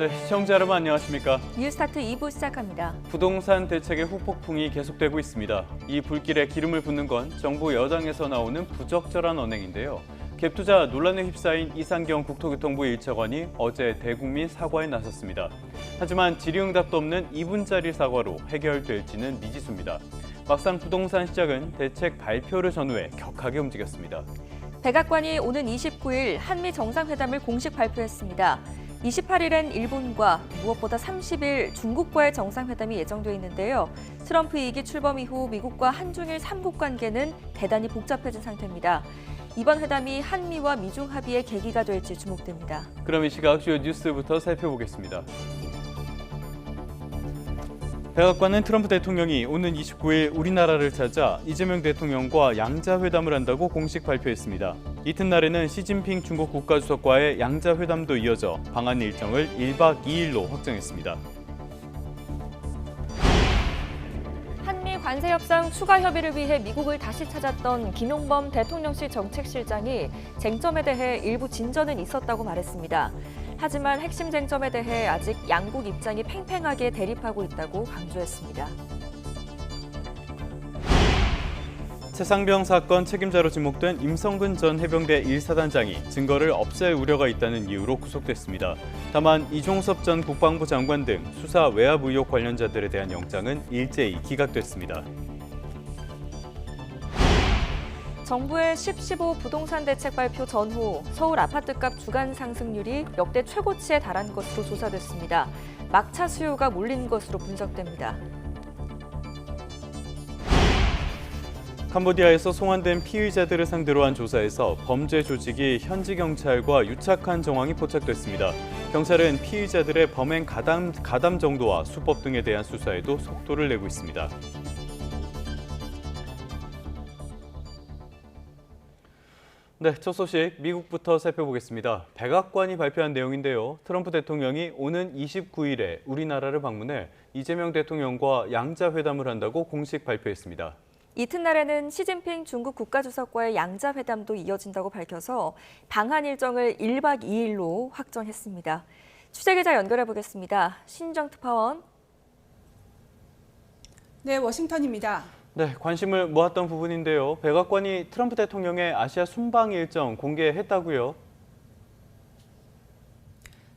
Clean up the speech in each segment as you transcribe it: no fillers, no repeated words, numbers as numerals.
네, 시청자 여러분 안녕하십니까? 뉴스타트 2부 시작합니다. 부동산 대책의 후폭풍이 계속되고 있습니다. 이 불길에 기름을 붓는 건 정부 여당에서 나오는 부적절한 언행인데요. 갭투자 논란에 휩싸인 이상경 국토교통부 1차관이 어제 대국민 사과에 나섰습니다. 하지만 질의응답도 없는 2분짜리 사과로 해결될지는 미지수입니다. 막상 부동산 시장은 대책 발표를 전후해 격하게 움직였습니다. 백악관이 오는 29일 한미 정상회담을 공식 발표했습니다. 28일엔 일본과 무엇보다 30일 중국과의 정상회담이 예정돼 있는데요. 트럼프 2기 출범 이후 미국과 한중일 3국 관계는 대단히 복잡해진 상태입니다. 이번 회담이 한미와 미중 합의의 계기가 될지 주목됩니다. 그럼 이 시각 주요 뉴스부터 살펴보겠습니다. 백악관은 트럼프 대통령이 오는 29일 우리나라를 찾아 이재명 대통령과 양자회담을 한다고 공식 발표했습니다. 이튿날에는 시진핑 중국 국가주석과의 양자회담도 이어져 방한 일정을 1박 2일로 확정했습니다. 한미 관세 협상 추가 협의를 위해 미국을 다시 찾았던 김용범 대통령실 정책실장이 쟁점에 대해 일부 진전은 있었다고 말했습니다. 하지만 핵심 쟁점에 대해 아직 양국 입장이 팽팽하게 대립하고 있다고 강조했습니다. 최상병 사건 책임자로 지목된 임성근 전 해병대 1사단장이 증거를 없앨 우려가 있다는 이유로 구속됐습니다. 다만 이종섭 전 국방부 장관 등 수사 외압 의혹 관련자들에 대한 영장은 일제히 기각됐습니다. 정부의 10.15 부동산 대책 발표 전후 서울 아파트값 주간 상승률이 역대 최고치에 달한 것으로 조사됐습니다. 막차 수요가 몰린 것으로 분석됩니다. 캄보디아에서 송환된 피의자들을 상대로 한 조사에서 범죄 조직이 현지 경찰과 유착한 정황이 포착됐습니다. 경찰은 피의자들의 범행 가담 정도와 수법 등에 대한 수사에도 속도를 내고 있습니다. 네, 첫 소식 미국부터 살펴보겠습니다. 백악관이 발표한 내용인데요. 트럼프 대통령이 오는 29일에 우리나라를 방문해 이재명 대통령과 양자회담을 한다고 공식 발표했습니다. 이튿날에는 시진핑 중국 국가주석과의 양자회담도 이어진다고 밝혀서 방한 일정을 1박 2일로 확정했습니다. 취재기자 연결해 보겠습니다. 신정 특파원. 네, 워싱턴입니다. 네, 관심을 모았던 부분인데요. 백악관이 트럼프 대통령의 아시아 순방 일정 공개했다고요?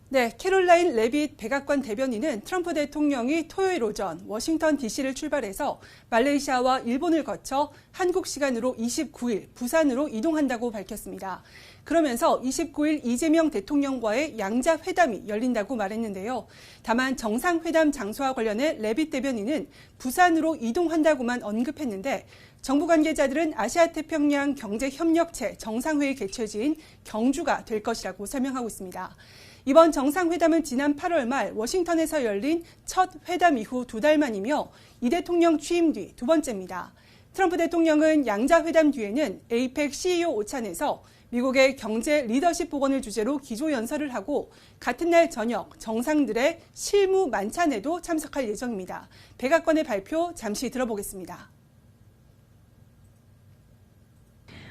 네, 캐롤라인 레빗 백악관 대변인은 트럼프 대통령이 토요일 오전 워싱턴 DC를 출발해서 말레이시아와 일본을 거쳐 한국 시간으로 29일 부산으로 이동한다고 밝혔습니다. 그러면서 29일 이재명 대통령과의 양자회담이 열린다고 말했는데요. 다만 정상회담 장소와 관련해 레빗 대변인은 부산으로 이동한다고만 언급했는데 정부 관계자들은 아시아태평양 경제협력체 정상회의 개최지인 경주가 될 것이라고 설명하고 있습니다. 이번 정상회담은 지난 8월 말 워싱턴에서 열린 첫 회담 이후 2달 만이며 이 대통령 취임 뒤 두 번째입니다. 트럼프 대통령은 양자회담 뒤에는 에이펙 CEO 오찬에서 미국의 경제 리더십 복원을 주제로 기조연설을 하고 같은 날 저녁 정상들의 실무 만찬에도 참석할 예정입니다. 백악관의 발표 잠시 들어보겠습니다.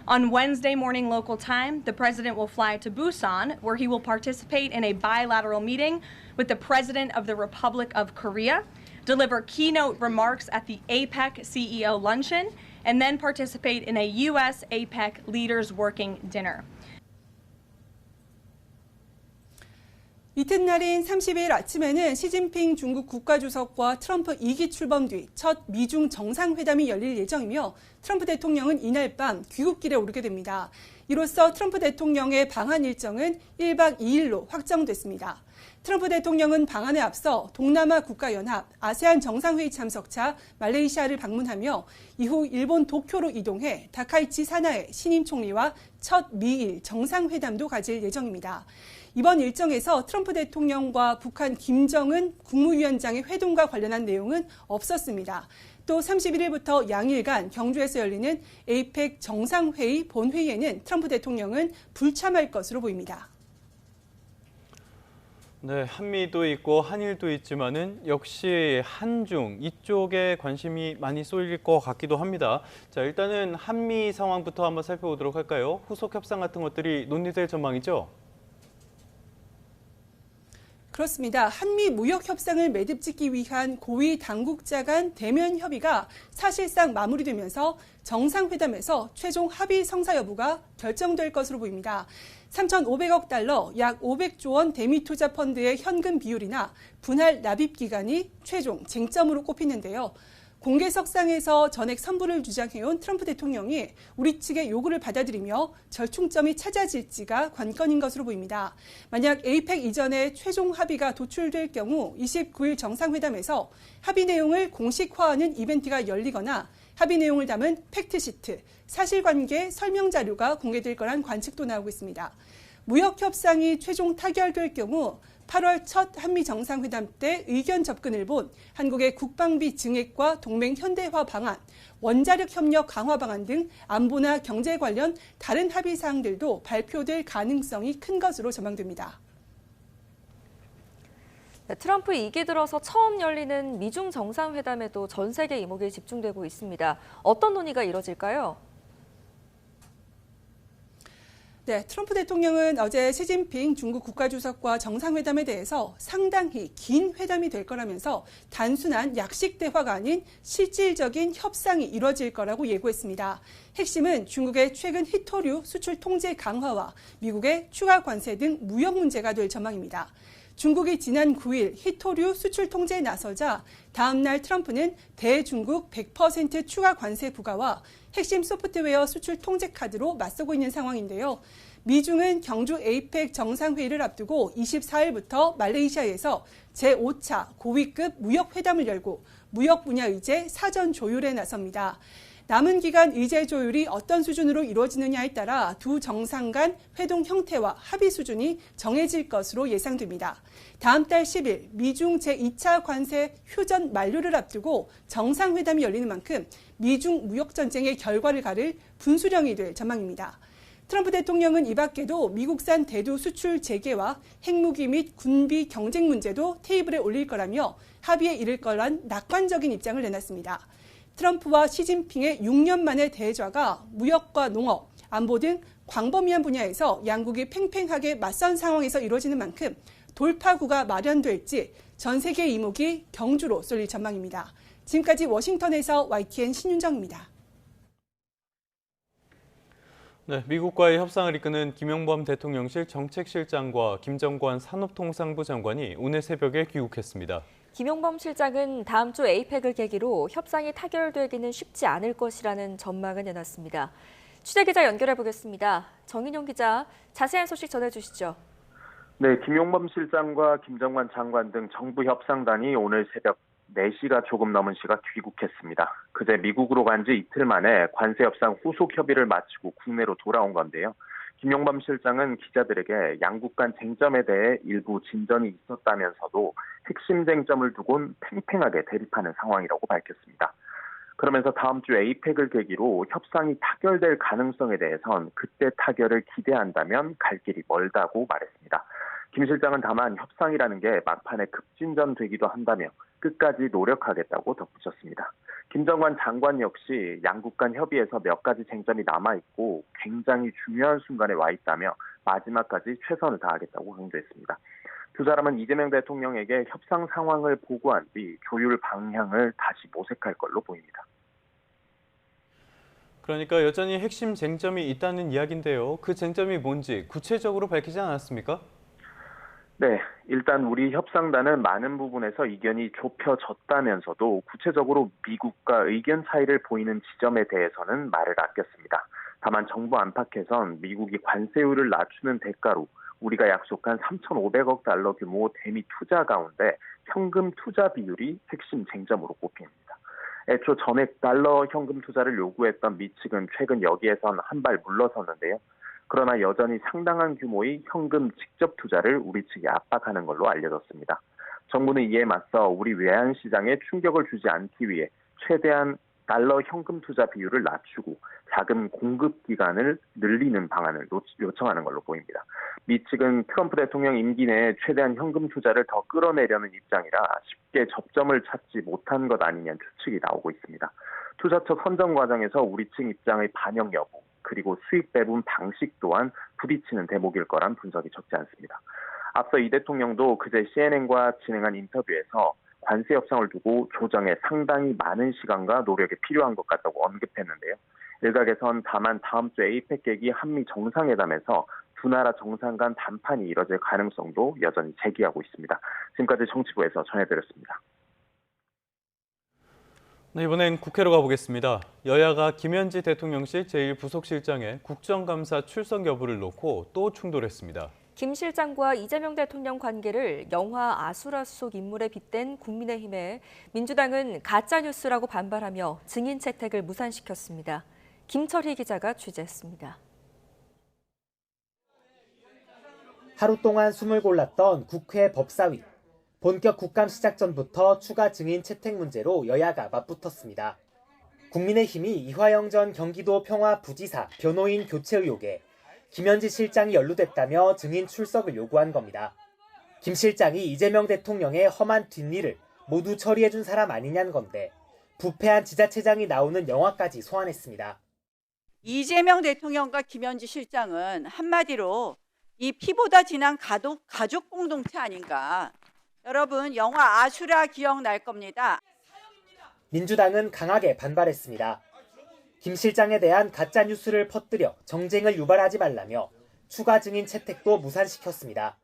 On Wednesday morning local time, the president will fly to Busan, where he will participate in a bilateral meeting with the president of the Republic of Korea, deliver keynote remarks at the APEC CEO luncheon, and then participate in a U.S. APEC leaders working dinner. 이튿날인 30일 아침에는 시진핑 중국 국가주석과 트럼프 2기 출범 뒤 첫 미중 정상회담이 열릴 예정이며 트럼프 대통령은 이날 밤 귀국길에 오르게 됩니다. 이로써 트럼프 대통령의 방한 일정은 1박 2일로 확정됐습니다. 트럼프 대통령은 방한에 앞서 동남아 국가연합, 아세안 정상회의 참석차 말레이시아를 방문하며 이후 일본 도쿄로 이동해 다카이치 사나에 신임 총리와 첫 미일 정상회담도 가질 예정입니다. 이번 일정에서 트럼프 대통령과 북한 김정은 국무위원장의 회동과 관련한 내용은 없었습니다. 또 31일부터 양일간 경주에서 열리는 에이펙 정상회의 본회의에는 트럼프 대통령은 불참할 것으로 보입니다. 네, 한미도 있고 한일도 있지만은 역시 한중 이쪽에 관심이 많이 쏠릴 것 같기도 합니다. 자, 일단은 한미 상황부터 한번 살펴보도록 할까요? 후속 협상 같은 것들이 논의될 전망이죠? 그렇습니다. 한미 무역 협상을 매듭짓기 위한 고위 당국자 간 대면 협의가 사실상 마무리되면서 정상회담에서 최종 합의 성사 여부가 결정될 것으로 보입니다. 3,500억 달러, 약 500조 원 대미 투자 펀드의 현금 비율이나 분할 납입 기간이 최종 쟁점으로 꼽히는데요. 공개석상에서 전액 선불을 주장해온 트럼프 대통령이 우리 측의 요구를 받아들이며 절충점이 찾아질지가 관건인 것으로 보입니다. 만약 에이펙 이전에 최종 합의가 도출될 경우 29일 정상회담에서 합의 내용을 공식화하는 이벤트가 열리거나 합의 내용을 담은 팩트시트, 사실관계 설명 자료가 공개될 거란 관측도 나오고 있습니다. 무역 협상이 최종 타결될 경우 8월 첫 한미 정상회담 때 의견 접근을 본 한국의 국방비 증액과 동맹 현대화 방안, 원자력 협력 강화 방안 등 안보나 경제 관련 다른 합의 사항들도 발표될 가능성이 큰 것으로 전망됩니다. 트럼프 2기 들어서 처음 열리는 미중 정상회담에도 전 세계 이목이 집중되고 있습니다. 어떤 논의가 이뤄질까요? 네, 트럼프 대통령은 어제 시진핑 중국 국가주석과 정상회담에 대해서 상당히 긴 회담이 될 거라면서 단순한 약식 대화가 아닌 실질적인 협상이 이뤄질 거라고 예고했습니다. 핵심은 중국의 최근 희토류 수출 통제 강화와 미국의 추가 관세 등 무역 문제가 될 전망입니다. 중국이 지난 9일 희토류 수출 통제에 나서자 다음 날 트럼프는 대중국 100% 추가 관세 부과와 핵심 소프트웨어 수출 통제 카드로 맞서고 있는 상황인데요. 미중은 경주 에이펙 정상회의를 앞두고 24일부터 말레이시아에서 제5차 고위급 무역회담을 열고 무역 분야 의제 사전 조율에 나섭니다. 남은 기간 의제 조율이 어떤 수준으로 이루어지느냐에 따라 두 정상 간 회동 형태와 합의 수준이 정해질 것으로 예상됩니다. 다음 달 10일 미중 제2차 관세 휴전 만료를 앞두고 정상회담이 열리는 만큼 미중 무역전쟁의 결과를 가를 분수령이 될 전망입니다. 트럼프 대통령은 이 밖에도 미국산 대두 수출 재개와 핵무기 및 군비 경쟁 문제도 테이블에 올릴 거라며 합의에 이를 거란 낙관적인 입장을 내놨습니다. 트럼프와 시진핑의 6년 만의 대좌가 무역과 농업, 안보 등 광범위한 분야에서 양국이 팽팽하게 맞선 상황에서 이루어지는 만큼 돌파구가 마련될지 전 세계의 이목이 경주로 쏠릴 전망입니다. 지금까지 워싱턴에서 YTN 신윤정입니다. 네, 미국과의 협상을 이끄는 김용범 대통령실 정책실장과 김정관 산업통상부 장관이 오늘 새벽에 귀국했습니다. 김용범 실장은 다음 주 에이펙을 계기로 협상이 타결되기는 쉽지 않을 것이라는 전망을 내놨습니다. 취재기자 연결해 보겠습니다. 정인용 기자, 자세한 소식 전해주시죠. 네, 김용범 실장과 김정관 장관 등 정부 협상단이 오늘 새벽 4시가 조금 넘은 시각 귀국했습니다. 그제 미국으로 간 지 이틀 만에 관세 협상 후속 협의를 마치고 국내로 돌아온 건데요. 김용범 실장은 기자들에게 양국 간 쟁점에 대해 일부 진전이 있었다면서도 핵심 쟁점을 두곤 팽팽하게 대립하는 상황이라고 밝혔습니다. 그러면서 다음 주 에이펙을 계기로 협상이 타결될 가능성에 대해선 그때 타결을 기대한다면 갈 길이 멀다고 말했습니다. 김 실장은 다만 협상이라는 게 막판에 급진전되기도 한다며 끝까지 노력하겠다고 덧붙였습니다. 김정관 장관 역시 양국 간 협의에서 몇 가지 쟁점이 남아있고 굉장히 중요한 순간에 와 있다며 마지막까지 최선을 다하겠다고 강조했습니다. 두 사람은 이재명 대통령에게 협상 상황을 보고한 뒤 조율 방향을 다시 모색할 걸로 보입니다. 그러니까 여전히 핵심 쟁점이 있다는 이야기인데요. 그 쟁점이 뭔지 구체적으로 밝히지 않았습니까? 네, 일단 우리 협상단은 많은 부분에서 이견이 좁혀졌다면서도 구체적으로 미국과 의견 차이를 보이는 지점에 대해서는 말을 아꼈습니다. 다만 정부 안팎에선 미국이 관세율을 낮추는 대가로 우리가 약속한 3,500억 달러 규모 대미 투자 가운데 현금 투자 비율이 핵심 쟁점으로 꼽힙니다. 애초 전액 달러 현금 투자를 요구했던 미 측은 최근 여기에선 한 발 물러섰는데요. 그러나 여전히 상당한 규모의 현금 직접 투자를 우리 측이 압박하는 걸로 알려졌습니다. 정부는 이에 맞서 우리 외환 시장에 충격을 주지 않기 위해 최대한 달러 현금 투자 비율을 낮추고 자금 공급 기간을 늘리는 방안을 요청하는 걸로 보입니다. 미 측은 트럼프 대통령 임기 내에 최대한 현금 투자를 더 끌어내려는 입장이라 쉽게 접점을 찾지 못한 것 아니냐는 추측이 나오고 있습니다. 투자처 선정 과정에서 우리 측 입장의 반영 여부, 그리고 수익 배분 방식 또한 부딪히는 대목일 거란 분석이 적지 않습니다. 앞서 이 대통령도 그제 CNN과 진행한 인터뷰에서 관세 협상을 두고 조정에 상당히 많은 시간과 노력이 필요한 것 같다고 언급했는데요. 일각에선 다만 다음 주 APEC 계기 한미 정상회담에서 두 나라 정상 간談判이 이뤄질 가능성도 여전히 제기하고 있습니다. 지금까지 정치부에서 전해드렸습니다. 네, 이번엔 국회로 가보겠습니다. 여야가 김현지 대통령실 제1부속실장의 국정감사 출석 여부를 놓고 또 충돌했습니다. 김 실장과 이재명 대통령 관계를 영화 아수라 속 인물에 빗댄 국민의힘에 민주당은 가짜뉴스라고 반발하며 증인 채택을 무산시켰습니다. 김철희 기자가 취재했습니다. 하루 동안 숨을 골랐던 국회 법사위. 본격 국감 시작 전부터 추가 증인 채택 문제로 여야가 맞붙었습니다. 국민의힘이 이화영 전 경기도 평화부지사 변호인 교체 의혹에 김현지 실장이 연루됐다며 증인 출석을 요구한 겁니다. 김 실장이 이재명 대통령의 험한 뒷일을 모두 처리해준 사람 아니냐는 건데 부패한 지자체장이 나오는 영화까지 소환했습니다. 이재명 대통령과 김현지 실장은 한마디로 이 피보다 진한 가족 공동체 아닌가. 여러분 영화 아수라 기억날 겁니다. 민주당은 강하게 반발했습니다. 김 실장에 대한 가짜뉴스를 퍼뜨려 정쟁을 유발하지 말라며 추가 증인 채택도 무산시켰습니다.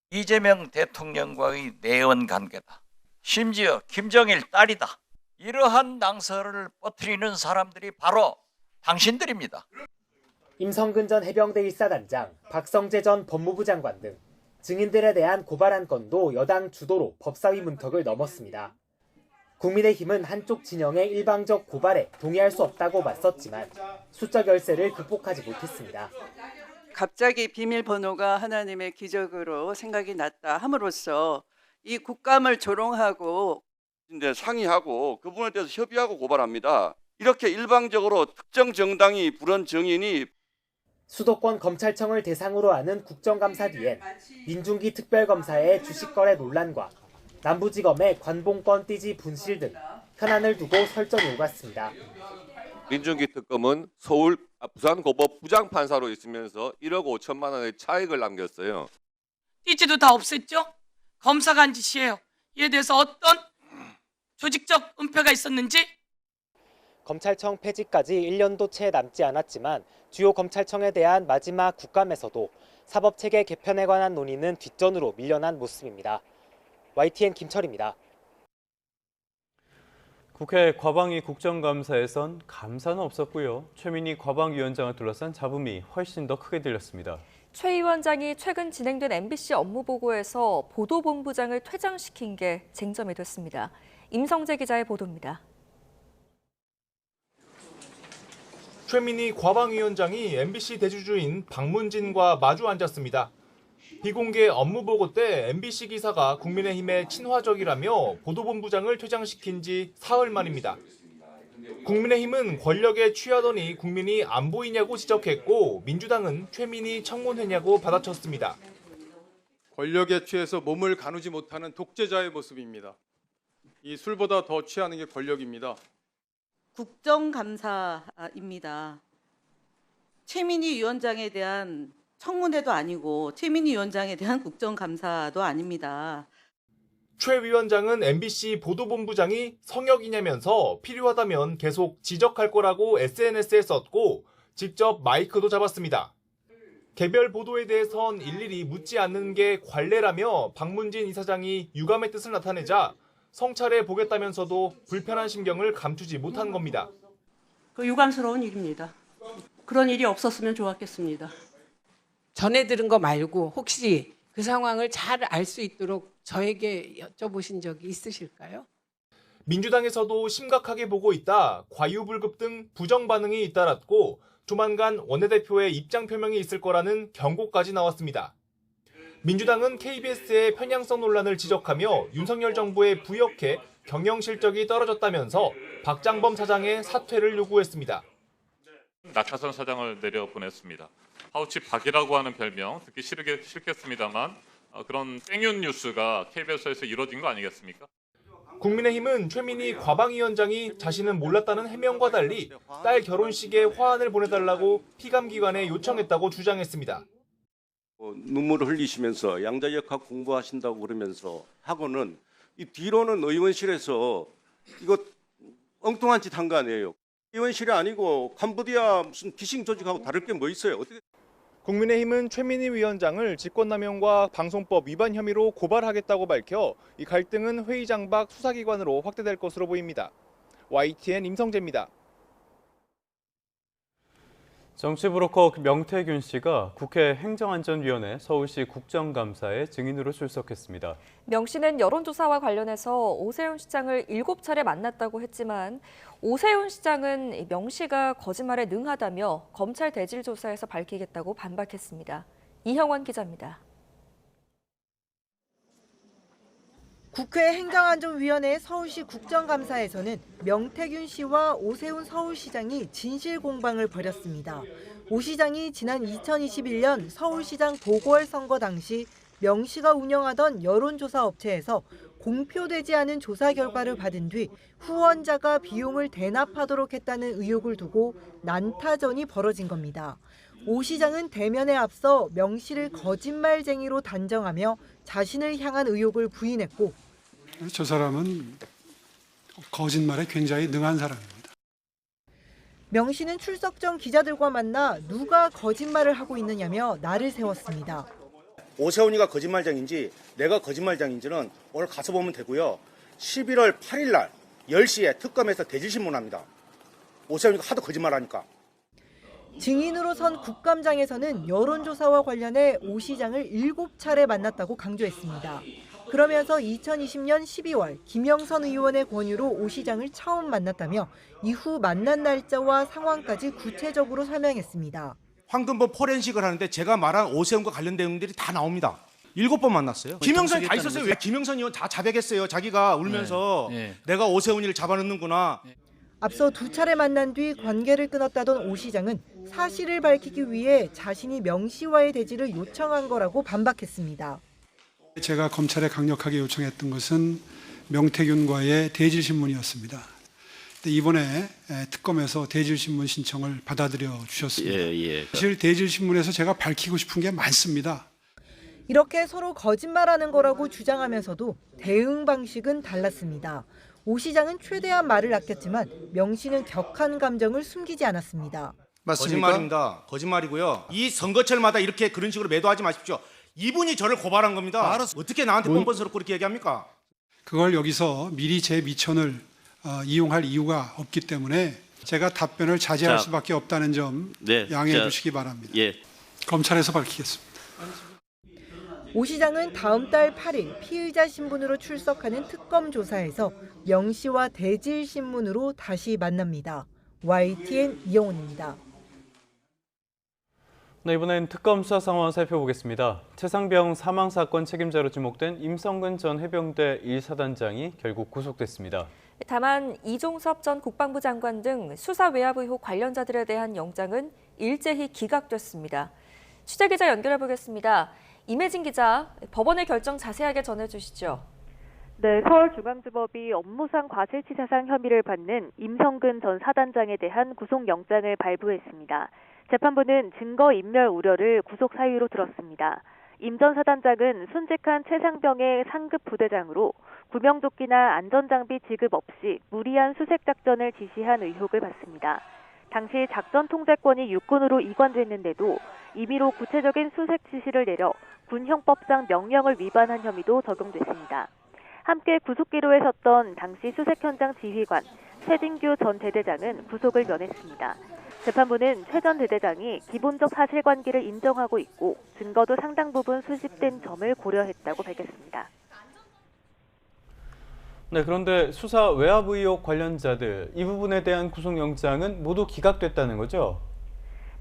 이재명 대통령과의 내연 관계다. 심지어 김정일 딸이다. 이러한 낭설을 퍼뜨리는 사람들이 바로 당신들입니다. 임성근 전 해병대 1사단장, 박성재 전 법무부 장관 등 증인들에 대한 고발 한 건도 여당 주도로 법사위 문턱을 넘었습니다. 국민의힘은 한쪽 진영의 일방적 고발에 동의할 수 없다고 맞섰지만 수적 열세를 극복하지 못했습니다. 갑자기 비밀번호가 하나님의 기적으로 생각이 났다 함으로써 이 국감을 조롱하고 상의하고 그 부분에 대해서 협의하고 고발합니다. 이렇게 일방적으로 특정 정당이 부른 증인이 수도권 검찰청을 대상으로 하는 국정감사 뒤엔 민중기 특별검사의 주식거래 논란과 남부지검의 관봉권 띠지 분실 등 현안을 두고 설전이 오갔습니다. 민중기 특검은 부산고법 부장판사로 있으면서 1억 5천만 원의 차익을 남겼어요. 띠지도 다 없앴죠? 검사가 한 짓이에요. 이에 대해서 어떤 조직적 은폐가 있었는지? 검찰청 폐지까지 1년도 채 남지 않았지만 주요 검찰청에 대한 마지막 국감에서도 사법체계 개편에 관한 논의는 뒷전으로 밀려난 모습입니다. YTN 김철입니다. 국회 과방위 국정감사에선 감사는 없었고요. 최민희 과방위원장을 둘러싼 잡음이 훨씬 더 크게 들렸습니다. 최 위원장이 최근 진행된 MBC 업무보고에서 보도본부장을 퇴장시킨 게 쟁점이 됐습니다. 임성재 기자의 보도입니다. 최민희 과방위원장이 MBC 대주주인 박문진과 마주 앉았습니다. 비공개 업무보고 때 MBC 기사가 국민의힘에 친화적이라며 보도본부장을 퇴장시킨 지 사흘 만입니다. 국민의힘은 권력에 취하더니 국민이 안 보이냐고 지적했고 민주당은 최민희 청문회냐고 받아쳤습니다. 권력에 취해서 몸을 가누지 못하는 독재자의 모습입니다. 이 술보다 더 취하는 게 권력입니다. 국정감사입니다. 최민희 위원장에 대한 청문회도 아니고 최민희 위원장에 대한 국정감사도 아닙니다. 최 위원장은 MBC 보도본부장이 성역이냐면서 필요하다면 계속 지적할 거라고 SNS에 썼고 직접 마이크도 잡았습니다. 개별 보도에 대해선 일일이 묻지 않는 게 관례라며 박문진 이사장이 유감의 뜻을 나타내자 성찰해 보겠다면서도 불편한 심경을 감추지 못한 겁니다. 그 유감스러운 일입니다. 그런 일이 없었으면 좋았겠습니다. 전에 들은 거 말고 혹시 그 상황을 잘 알 수 있도록 저에게 여쭤보신 적이 있으실까요? 민주당에서도 심각하게 보고 있다, 과유불급 등 부정 반응이 잇따랐고 조만간 원내대표의 입장 표명이 있을 거라는 경고까지 나왔습니다. 민주당은 KBS의 편향성 논란을 지적하며 윤석열 정부에 부역해 경영 실적이 떨어졌다면서 박장범 사장의 사퇴를 요구했습니다. 낙하산 사장을 내려보냈습니다. 파우치 박이라고 하는 별명 듣기 싫겠습니다만 그런 땡윤 뉴스가 KBS에서 이루어진 거 아니겠습니까? 국민의힘은 최민희 과방위원장이 자신은 몰랐다는 해명과 달리 딸 결혼식에 화환을 보내달라고 피감기관에 요청했다고 주장했습니다. 눈물을 흘리시면서 양자역학 공부하신다고 그러면서 하고는 이 뒤로는 의원실에서 이거 엉뚱한 짓 한 거 아니에요. 의원실이 아니고 캄보디아 무슨 피싱 조직하고 다를 게 뭐 있어요? 어떻게? 국민의힘은 최민희 위원장을 직권남용과 방송법 위반 혐의로 고발하겠다고 밝혀 이 갈등은 회의장 밖 수사기관으로 확대될 것으로 보입니다. YTN 임성재입니다. 정치브로커 명태균 씨가 국회 행정안전위원회 서울시 국정감사에 증인으로 출석했습니다. 명 씨는 여론조사와 관련해서 오세훈 시장을 7차례 만났다고 했지만 오세훈 시장은 명 씨가 거짓말에 능하다며 검찰 대질 조사에서 밝히겠다고 반박했습니다. 이형원 기자입니다. 국회 행정안전위원회 서울시 국정감사에서는 명태균 씨와 오세훈 서울시장이 진실 공방을 벌였습니다. 오 시장이 지난 2021년 서울시장 보궐선거 당시 명 씨가 운영하던 여론조사 업체에서 공표되지 않은 조사 결과를 받은 뒤 후원자가 비용을 대납하도록 했다는 의혹을 두고 난타전이 벌어진 겁니다. 오 시장은 대면에 앞서 명 씨를 거짓말쟁이로 단정하며 자신을 향한 의혹을 부인했고 저 사람은 거짓말에 굉장히 능한 사람입니다. 명 씨는 출석 전 기자들과 만나 누가 거짓말을 하고 있느냐며 날을 세웠습니다. 오세훈이가 거짓말쟁인지 내가 거짓말쟁인지는 오늘 가서 보면 되고요. 11월 8일 날 10시에 특검에서 대질신문합니다. 오세훈이가 하도 거짓말하니까. 증인으로 선 국감장에서는 여론조사와 관련해 오 시장을 7차례 만났다고 강조했습니다. 그러면서 2020년 12월 김영선 의원의 권유로 오 시장을 처음 만났다며 이후 만난 날짜와 상황까지 구체적으로 설명했습니다. 황금범 포렌식을 하는데 제가 말한 오세훈과 관련된 내용들이 다 나옵니다. 7번 만났어요. 김영선이 다 있었어요. 왜 김영선 의원 다 자백했어요. 자기가 울면서 내가 오세훈이를 잡아넣는구나. 앞서 2차례 만난 뒤 관계를 끊었다던 오 시장은 사실을 밝히기 위해 자신이 명 씨와의 대지를 요청한 거라고 반박했습니다. 제가 검찰에 강력하게 요청했던 것은 명태균과의 대질신문이었습니다. 이번에 특검에서 대질신문 신청을 받아들여 주셨습니다. 사실 대질신문에서 제가 밝히고 싶은 게 많습니다. 이렇게 서로 거짓말하는 거라고 주장하면서도 대응 방식은 달랐습니다. 오 시장은 최대한 말을 아꼈지만 명 씨는 격한 감정을 숨기지 않았습니다. 맞습니까? 거짓말입니다. 거짓말이고요. 이 선거철마다 이렇게 그런 식으로 매도하지 마십시오. 이분이 저를 고발한 겁니다. 어떻게 나한테 뻔뻔스럽고 그렇게 얘기합니까? 그걸 여기서 미리 제 미천을 이용할 이유가 없기 때문에 제가 답변을 자제할 수밖에 없다는 점 양해해 주시기 바랍니다. 검찰에서 밝히겠습니다. 오 시장은 다음 달 8일 피의자 신분으로 출석하는 특검 조사에서 명 씨와 대질 신문으로 다시 만납니다. YTN 이영훈입니다. 네, 이번엔 특검 수사 상황 살펴보겠습니다. 최상병 사망 사건 책임자로 지목된 임성근 전 해병대 1사단장이 결국 구속됐습니다. 다만 이종섭 전 국방부 장관 등 수사 외압 의혹 관련자들에 대한 영장은 일제히 기각됐습니다. 취재기자 연결해 보겠습니다. 임혜진 기자, 법원의 결정 자세하게 전해주시죠. 네, 서울중앙지법이 업무상 과실치사상 혐의를 받는 임성근 전 사단장에 대한 구속영장을 발부했습니다. 재판부는 증거인멸 우려를 구속 사유로 들었습니다. 임 전 사단장은 순직한 최상병의 상급 부대장으로 구명조끼나 안전장비 지급 없이 무리한 수색작전을 지시한 의혹을 받습니다. 당시 작전 통제권이 육군으로 이관됐는데도 임의로 구체적인 수색 지시를 내려 군형법상 명령을 위반한 혐의도 적용됐습니다. 함께 구속기로에 섰던 당시 수색 현장 지휘관 최진규 전 대대장은 구속을 면했습니다. 재판부는 최 전 대대장이 기본적 사실관계를 인정하고 있고 증거도 상당 부분 수집된 점을 고려했다고 밝혔습니다. 네, 그런데 수사 외압 의혹 관련자들 이 부분에 대한 구속영장은 모두 기각됐다는 거죠?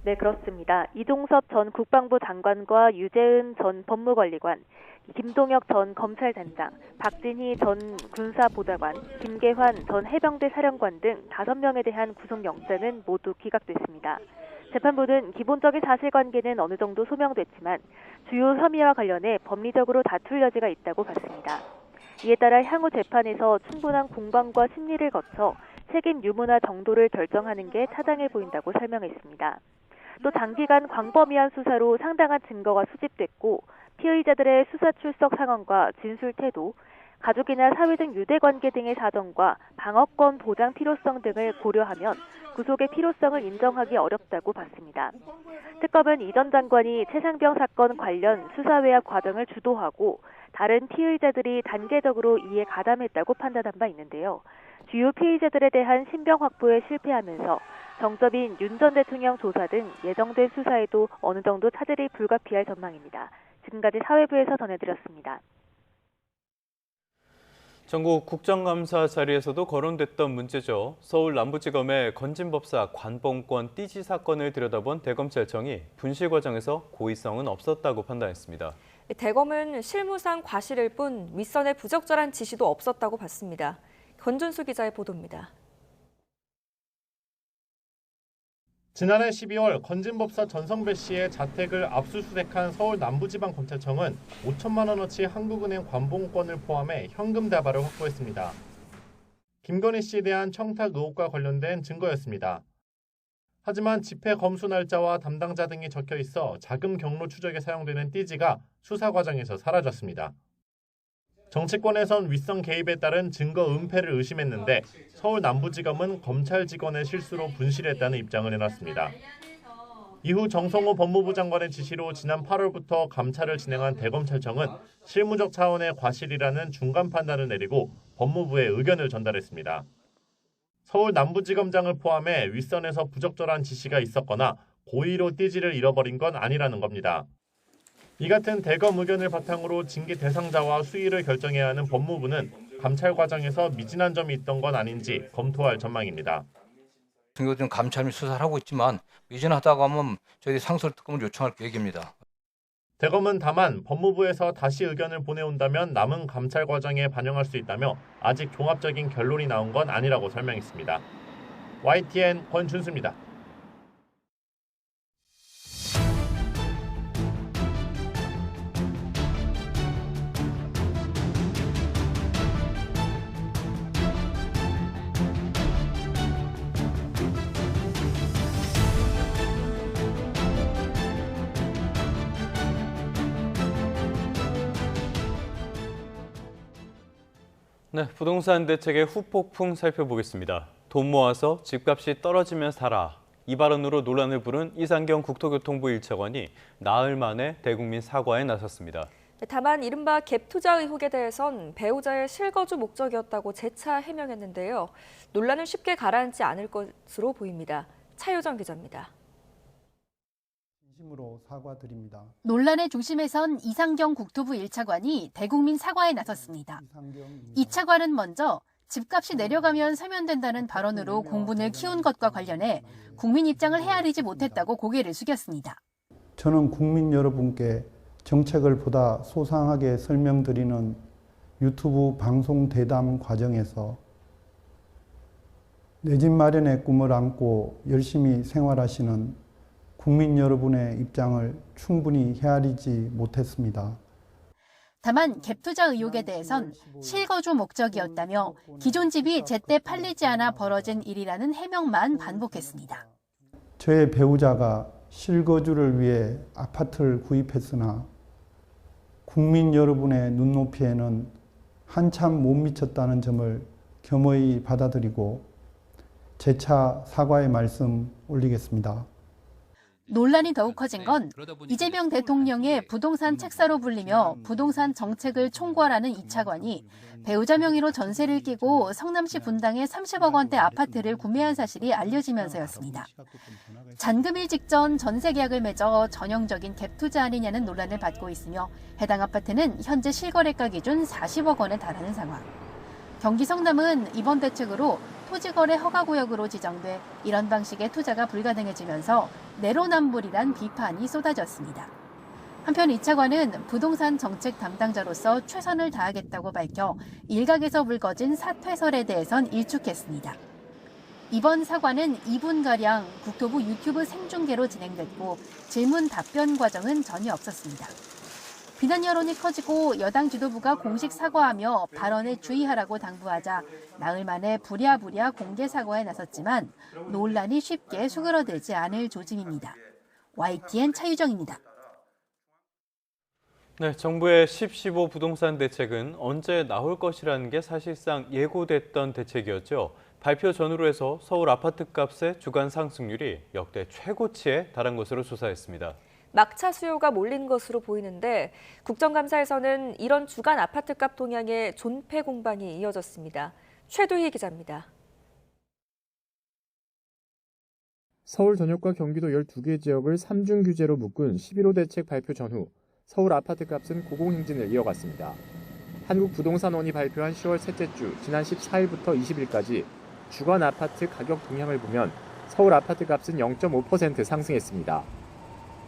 네, 그렇습니다. 이종섭 전 국방부 장관과 유재은 전 법무관리관, 김동혁 전 검찰단장, 박진희 전 군사보좌관, 김계환 전 해병대 사령관 등 5명에 대한 구속영장은 모두 기각됐습니다. 재판부는 기본적인 사실관계는 어느 정도 소명됐지만 주요 혐의와 관련해 법리적으로 다툴 여지가 있다고 봤습니다. 이에 따라 향후 재판에서 충분한 공방과 심리를 거쳐 책임 유무나 정도를 결정하는 게 타당해 보인다고 설명했습니다. 또 단기간 광범위한 수사로 상당한 증거가 수집됐고 피의자들의 수사 출석 상황과 진술 태도, 가족이나 사회적 유대관계 등의 사정과 방어권 보장 필요성 등을 고려하면 구속의 필요성을 인정하기 어렵다고 봤습니다. 특검은 이 전 장관이 최상병 사건 관련 수사 외압 과정을 주도하고 다른 피의자들이 단계적으로 이에 가담했다고 판단한 바 있는데요. 주요 피의자들에 대한 신병 확보에 실패하면서 정점인 윤 전 대통령 조사 등 예정된 수사에도 어느 정도 차질이 불가피할 전망입니다. 지금까지 사회부에서 전해드렸습니다. 전국 국정감사 자리에서도 거론됐던 문제죠. 서울 남부지검의 건진법사 관봉권 띠지 사건을 들여다본 대검찰청이 분실 과정에서 고의성은 없었다고 판단했습니다. 대검은 실무상 과실일 뿐 윗선의 부적절한 지시도 없었다고 봤습니다. 권준수 기자의 보도입니다. 지난해 12월 건진법사 전성배 씨의 자택을 압수수색한 서울 남부지방검찰청은 5천만 원어치 한국은행 관봉권을 포함해 현금 다발을 확보했습니다. 김건희 씨에 대한 청탁 의혹과 관련된 증거였습니다. 하지만 집회 검수 날짜와 담당자 등이 적혀 있어 자금 경로 추적에 사용되는 띠지가 수사 과정에서 사라졌습니다. 정치권에선 윗선 개입에 따른 증거 은폐를 의심했는데 서울 남부지검은 검찰 직원의 실수로 분실했다는 입장을 내놨습니다. 이후 정성호 법무부 장관의 지시로 지난 8월부터 감찰을 진행한 대검찰청은 실무적 차원의 과실이라는 중간 판단을 내리고 법무부에 의견을 전달했습니다. 서울 남부지검장을 포함해 윗선에서 부적절한 지시가 있었거나 고의로 띠지를 잃어버린 건 아니라는 겁니다. 이 같은 대검 의견을 바탕으로 징계 대상자와 수위를 결정해야 하는 법무부는 감찰 과정에서 미진한 점이 있던 건 아닌지 검토할 전망입니다. 지금 감찰 수사를 하고 있지만 미진하다고 하면 저희들이 상설 특검을 요청할 계획입니다. 대검은 다만 법무부에서 다시 의견을 보내온다면 남은 감찰 과정에 반영할 수 있다며 아직 종합적인 결론이 나온 건 아니라고 설명했습니다. YTN 권준수입니다. 네, 부동산 대책의 후폭풍 살펴보겠습니다. 돈 모아서 집값이 떨어지면 사라. 이 발언으로 논란을 부른 이상경 국토교통부 1차관이 나흘 만에 대국민 사과에 나섰습니다. 다만 이른바 갭 투자 의혹에 대해선 배우자의 실거주 목적이었다고 재차 해명했는데요. 논란을 쉽게 가라앉지 않을 것으로 보입니다. 차효정 기자입니다. 진심으로 사과드립니다. 논란의 중심에선 이상경 국토부 1차관이 대국민 사과에 나섰습니다. 이 차관은 먼저 집값이 내려가면 사면 된다는 발언으로 공분을 키운 것과 관련해 국민 입장을 헤아리지 못했다고 고개를 숙였습니다. 저는 국민 여러분께 정책을 보다 소상하게 설명드리는 유튜브 방송 대담 과정에서 내 집 마련의 꿈을 안고 열심히 생활하시는 국민 여러분의 입장을 충분히 헤아리지 못했습니다. 다만 갭 투자 의혹에 대해선 실거주 목적이었다며 기존 집이 제때 팔리지 않아 벌어진 일이라는 해명만 반복했습니다. 저의 배우자가 실거주를 위해 아파트를 구입했으나 국민 여러분의 눈높이에는 한참 못 미쳤다는 점을 겸허히 받아들이고 재차 사과의 말씀 올리겠습니다. 논란이 더욱 커진 건 이재명 대통령의 부동산 책사로 불리며 부동산 정책을 총괄하는 이 차관이 배우자 명의로 전세를 끼고 성남시 분당에 30억 원대 아파트를 구매한 사실이 알려지면서였습니다. 잔금일 직전 전세 계약을 맺어 전형적인 갭 투자 아니냐는 논란을 받고 있으며 해당 아파트는 현재 실거래가 기준 40억 원에 달하는 상황. 경기 성남은 이번 대책으로 토지거래 허가구역으로 지정돼 이런 방식의 투자가 불가능해지면서 내로남불이란 비판이 쏟아졌습니다. 한편 이 차관은 부동산 정책 담당자로서 최선을 다하겠다고 밝혀 일각에서 불거진 사퇴설에 대해선 일축했습니다. 이번 사과는 2분가량 국토부 유튜브 생중계로 진행됐고 질문 답변 과정은 전혀 없었습니다. 비난 여론이 커지고 여당 지도부가 공식 사과하며 발언에 주의하라고 당부하자 나흘 만에 부랴부랴 공개 사과에 나섰지만 논란이 쉽게 수그러들지 않을 조짐입니다. YTN 차유정입니다. 네, 정부의 10.15 부동산 대책은 언제 나올 것이라는 게 사실상 예고됐던 대책이었죠. 발표 전후로 해서 서울 아파트값의 주간 상승률이 역대 최고치에 달한 것으로 조사했습니다. 막차 수요가 몰린 것으로 보이는데 국정감사에서는 이런 주간 아파트값 동향의 존폐 공방이 이어졌습니다. 최두희 기자입니다. 서울 전역과 경기도 12개 지역을 3중 규제로 묶은 11호 대책 발표 전후 서울 아파트값은 고공행진을 이어갔습니다. 한국부동산원이 발표한 10월 셋째 주 지난 14일부터 20일까지 주간 아파트 가격 동향을 보면 서울 아파트값은 0.5% 상승했습니다.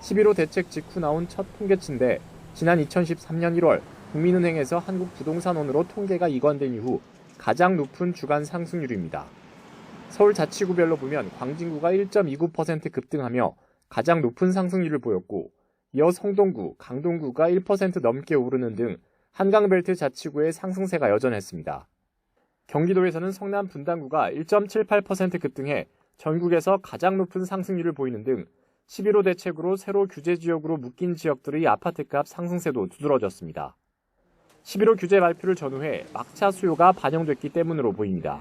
11호 대책 직후 나온 첫 통계치인데 지난 2013년 1월 국민은행에서 한국부동산원으로 통계가 이관된 이후 가장 높은 주간 상승률입니다. 서울 자치구별로 보면 광진구가 1.29% 급등하며 가장 높은 상승률을 보였고 이어 성동구, 강동구가 1% 넘게 오르는 등 한강벨트 자치구의 상승세가 여전했습니다. 경기도에서는 성남 분당구가 1.78% 급등해 전국에서 가장 높은 상승률을 보이는 등 11호 대책으로 새로 규제 지역으로 묶인 지역들의 아파트값 상승세도 두드러졌습니다. 11호 규제 발표를 전후해 막차 수요가 반영됐기 때문으로 보입니다.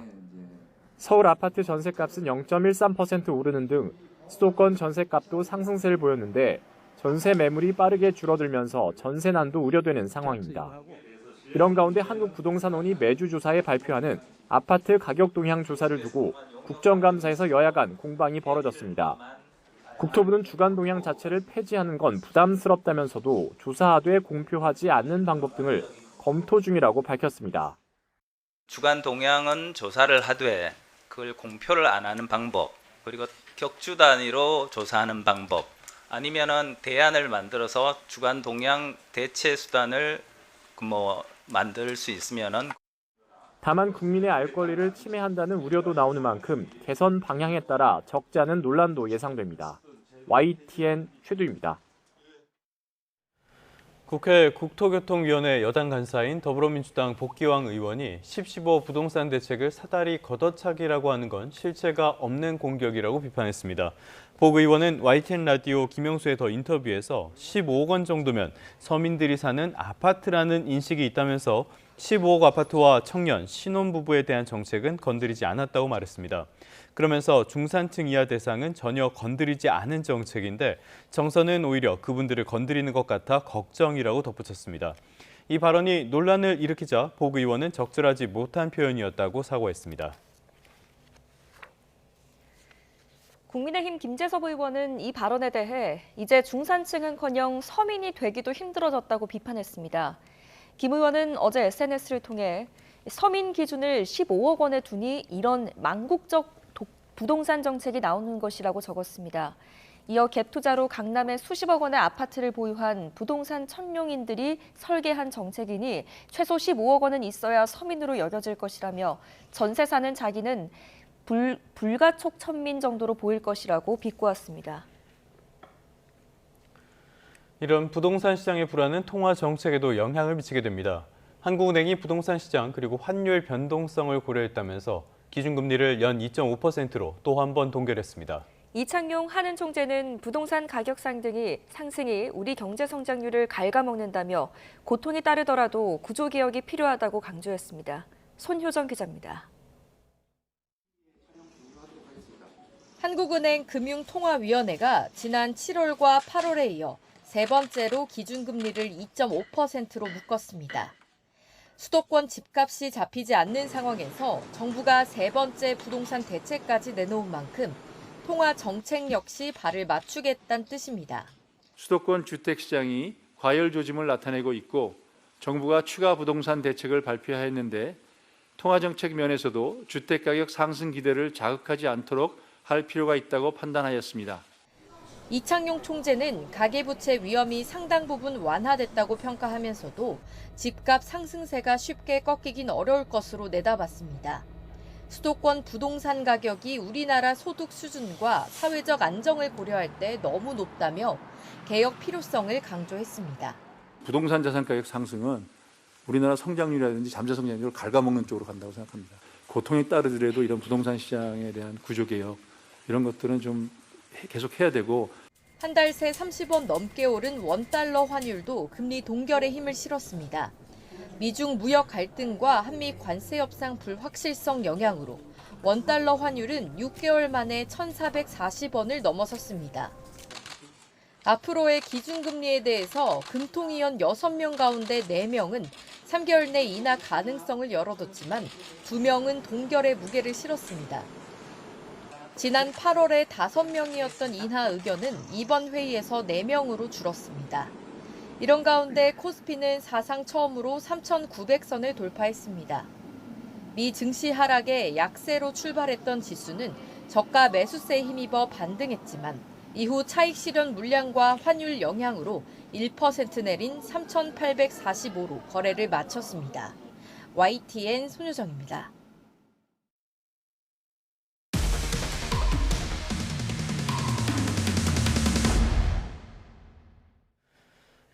서울 아파트 전셋값은 0.13% 오르는 등 수도권 전셋값도 상승세를 보였는데 전세 매물이 빠르게 줄어들면서 전세난도 우려되는 상황입니다. 이런 가운데 한국부동산원이 매주 조사에 발표하는 아파트 가격 동향 조사를 두고 국정감사에서 여야 간 공방이 벌어졌습니다. 국토부는 주간 동향 자체를 폐지하는 건 부담스럽다면서도 조사하되 공표하지 않는 방법 등을 검토 중이라고 밝혔습니다. 주간 동향은 조사를 하되 그걸 공표를 안 하는 방법, 그리고 격주 단위로 조사하는 방법, 아니면은 대안을 만들어서 주간 동향 대체 수단을 만들 수 있으면은. 다만 국민의 알 권리를 침해한다는 우려도 나오는 만큼 개선 방향에 따라 적지 않은 논란도 예상됩니다. YTN 최두입니다. 국회 국토교통위원회 여당 간사인 더불어민주당 복기왕 의원이 10.15 부동산 대책을 사다리 걷어차기라고 하는 건 실체가 없는 공격이라고 비판했습니다. 복 의원은 YTN 라디오 김영수의 더 인터뷰에서 15억 원 정도면 서민들이 사는 아파트라는 인식이 있다면서 15억 아파트와 청년, 신혼부부에 대한 정책은 건드리지 않았다고 말했습니다. 그러면서 중산층 이하 대상은 전혀 건드리지 않은 정책인데 정서는 오히려 그분들을 건드리는 것 같아 걱정이라고 덧붙였습니다. 이 발언이 논란을 일으키자 복 의원은 적절하지 못한 표현이었다고 사과했습니다. 국민의힘 김재섭 의원은 이 발언에 대해 이제 중산층은커녕 서민이 되기도 힘들어졌다고 비판했습니다. 김 의원은 어제 SNS를 통해 서민 기준을 15억 원에 두니 이런 망국적 부동산 정책이 나오는 것이라고 적었습니다. 이어 갭 투자로 강남에 수십억 원의 아파트를 보유한 부동산 천룡인들이 설계한 정책이니 최소 15억 원은 있어야 서민으로 여겨질 것이라며 전세 사는 자기는 불가촉 천민 정도로 보일 것이라고 비꼬았습니다. 이런 부동산 시장의 불안은 통화 정책에도 영향을 미치게 됩니다. 한국은행이 부동산 시장 그리고 환율 변동성을 고려했다면서 기준금리를 연 2.5%로 또 한 번 동결했습니다. 이창용 한은 총재는 부동산 가격 상승이 우리 경제 성장률을 갉아먹는다며 고통이 따르더라도 구조개혁이 필요하다고 강조했습니다. 손효정 기자입니다. 한국은행 금융통화위원회가 지난 7월과 8월에 이어 세 번째로 기준금리를 2.5%로 묶었습니다. 수도권 집값이 잡히지 않는 상황에서 정부가 세 번째 부동산 대책까지 내놓은 만큼 통화 정책 역시 발을 맞추겠다는 뜻입니다. 수도권 주택시장이 과열 조짐을 나타내고 있고 정부가 추가 부동산 대책을 발표했는데 통화 정책 면에서도 주택가격 상승 기대를 자극하지 않도록 할 필요가 있다고 판단하였습니다. 이창용 총재는 가계부채 위험이 상당 부분 완화됐다고 평가하면서도 집값 상승세가 쉽게 꺾이긴 어려울 것으로 내다봤습니다. 수도권 부동산 가격이 우리나라 소득 수준과 사회적 안정을 고려할 때 너무 높다며 개혁 필요성을 강조했습니다. 부동산 자산 가격 상승은 우리나라 성장률이라든지 잠재 성장률을 갉아먹는 쪽으로 간다고 생각합니다. 고통이 따르더라도 이런 부동산 시장에 대한 구조개혁 이런 것들은 좀 계속 해야 되고. 한 달 새 30원 넘게 오른 원달러 환율도 금리 동결에 힘을 실었습니다. 미중 무역 갈등과 한미 관세 협상 불확실성 영향으로 원달러 환율은 6개월 만에 1,440원을 넘어섰습니다. 앞으로의 기준금리에 대해서 금통위원 6명 가운데 4명은 3개월 내 인하 가능성을 열어뒀지만 2명은 동결의 무게를 실었습니다. 지난 8월에 5명이었던 인하 의견은 이번 회의에서 4명으로 줄었습니다. 이런 가운데 코스피는 사상 처음으로 3,900선을 돌파했습니다. 미 증시 하락에 약세로 출발했던 지수는 저가 매수세에 힘입어 반등했지만 이후 차익 실현 물량과 환율 영향으로 1% 내린 3,845로 거래를 마쳤습니다. YTN 손유정입니다.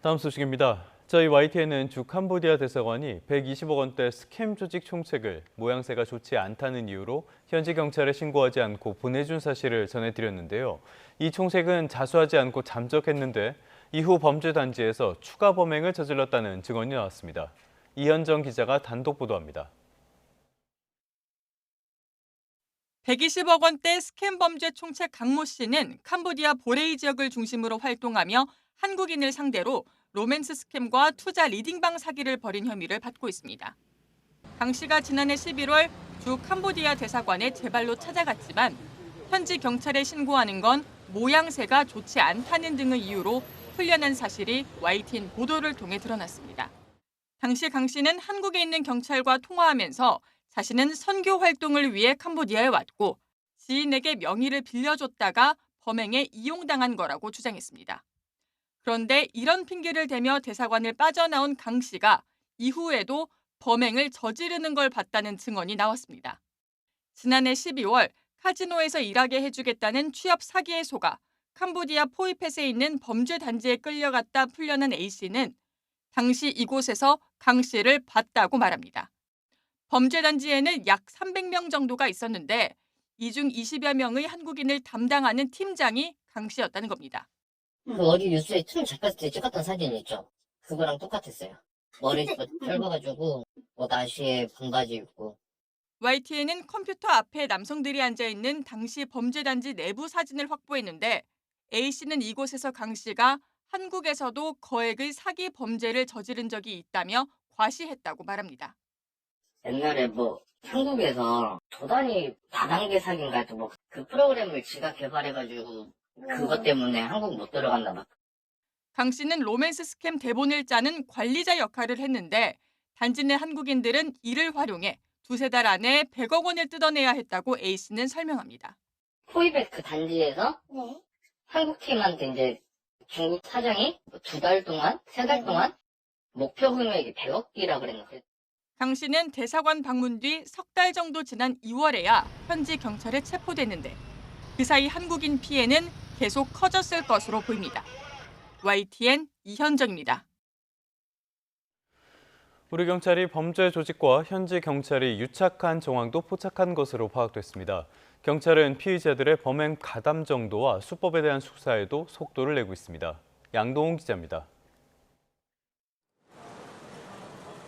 다음 소식입니다. 저희 YTN은 주 캄보디아 대사관이 120억 원대 스캠 조직 총책을 모양새가 좋지 않다는 이유로 현지 경찰에 신고하지 않고 보내준 사실을 전해드렸는데요. 이 총책은 자수하지 않고 잠적했는데 이후 범죄 단지에서 추가 범행을 저질렀다는 증언이 나왔습니다. 이현정 기자가 단독 보도합니다. 120억 원대 스캠 범죄 총책 강모 씨는 캄보디아 보레이 지역을 중심으로 활동하며 한국인을 상대로 로맨스 스캠과 투자 리딩방 사기를 벌인 혐의를 받고 있습니다. 강 씨가 지난해 11월 주 캄보디아 대사관에 제발로 찾아갔지만 현지 경찰에 신고하는 건 모양새가 좋지 않다는 등의 이유로 풀려난 사실이 YTN 보도를 통해 드러났습니다. 당시 강 씨는 한국에 있는 경찰과 통화하면서 자신은 선교 활동을 위해 캄보디아에 왔고 지인에게 명의를 빌려줬다가 범행에 이용당한 거라고 주장했습니다. 그런데 이런 핑계를 대며 대사관을 빠져나온 강 씨가 이후에도 범행을 저지르는 걸 봤다는 증언이 나왔습니다. 지난해 12월 카지노에서 일하게 해주겠다는 취업 사기에 속아 캄보디아 포이펫에 있는 범죄 단지에 끌려갔다 풀려난 A 씨는 당시 이곳에서 강 씨를 봤다고 말합니다. 범죄 단지에는 약 300명 정도가 있었는데 이 중 20여 명의 한국인을 담당하는 팀장이 강 씨였다는 겁니다. 어디 뉴스에 처음 잡혔을 때 찍었던 사진 있죠? 그거랑 똑같았어요. 머리 짧아가지고 나시에 반바지 입고. YTN은 컴퓨터 앞에 남성들이 앉아있는 당시 범죄 단지 내부 사진을 확보했는데 A씨는 이곳에서 강 씨가 한국에서도 거액의 사기 범죄를 저지른 적이 있다며 과시했다고 말합니다. 옛날에 한국에서 도단위 다단계 사기인가 그 프로그램을 지가 개발해가지고 그것 때문에 한국 못 들어간다 막. 강 씨는 로맨스 스캠 대본을 짜는 관리자 역할을 했는데 단지 내 한국인들은 이를 활용해 두세 달 안에 100억 원을 뜯어내야 했다고 A 씨는 설명합니다. 포이벳 그 단지에서 한국 팀한테 이제 중국 사장이 2달 동안, 3달 동안 목표 금액이 100억이라 그랬나 그랬어요. 강 씨는 대사관 방문 뒤 석 달 정도 지난 2월에야 현지 경찰에 체포됐는데 그 사이 한국인 피해는 계속 커졌을 것으로 보입니다. YTN 이현정입니다. 우리 경찰이 범죄 조직과 현지 경찰이 유착한 정황도 포착한 것으로 파악됐습니다. 경찰은 피의자들의 범행 가담 정도와 수법에 대한 수사에도 속도를 내고 있습니다. 양동훈 기자입니다.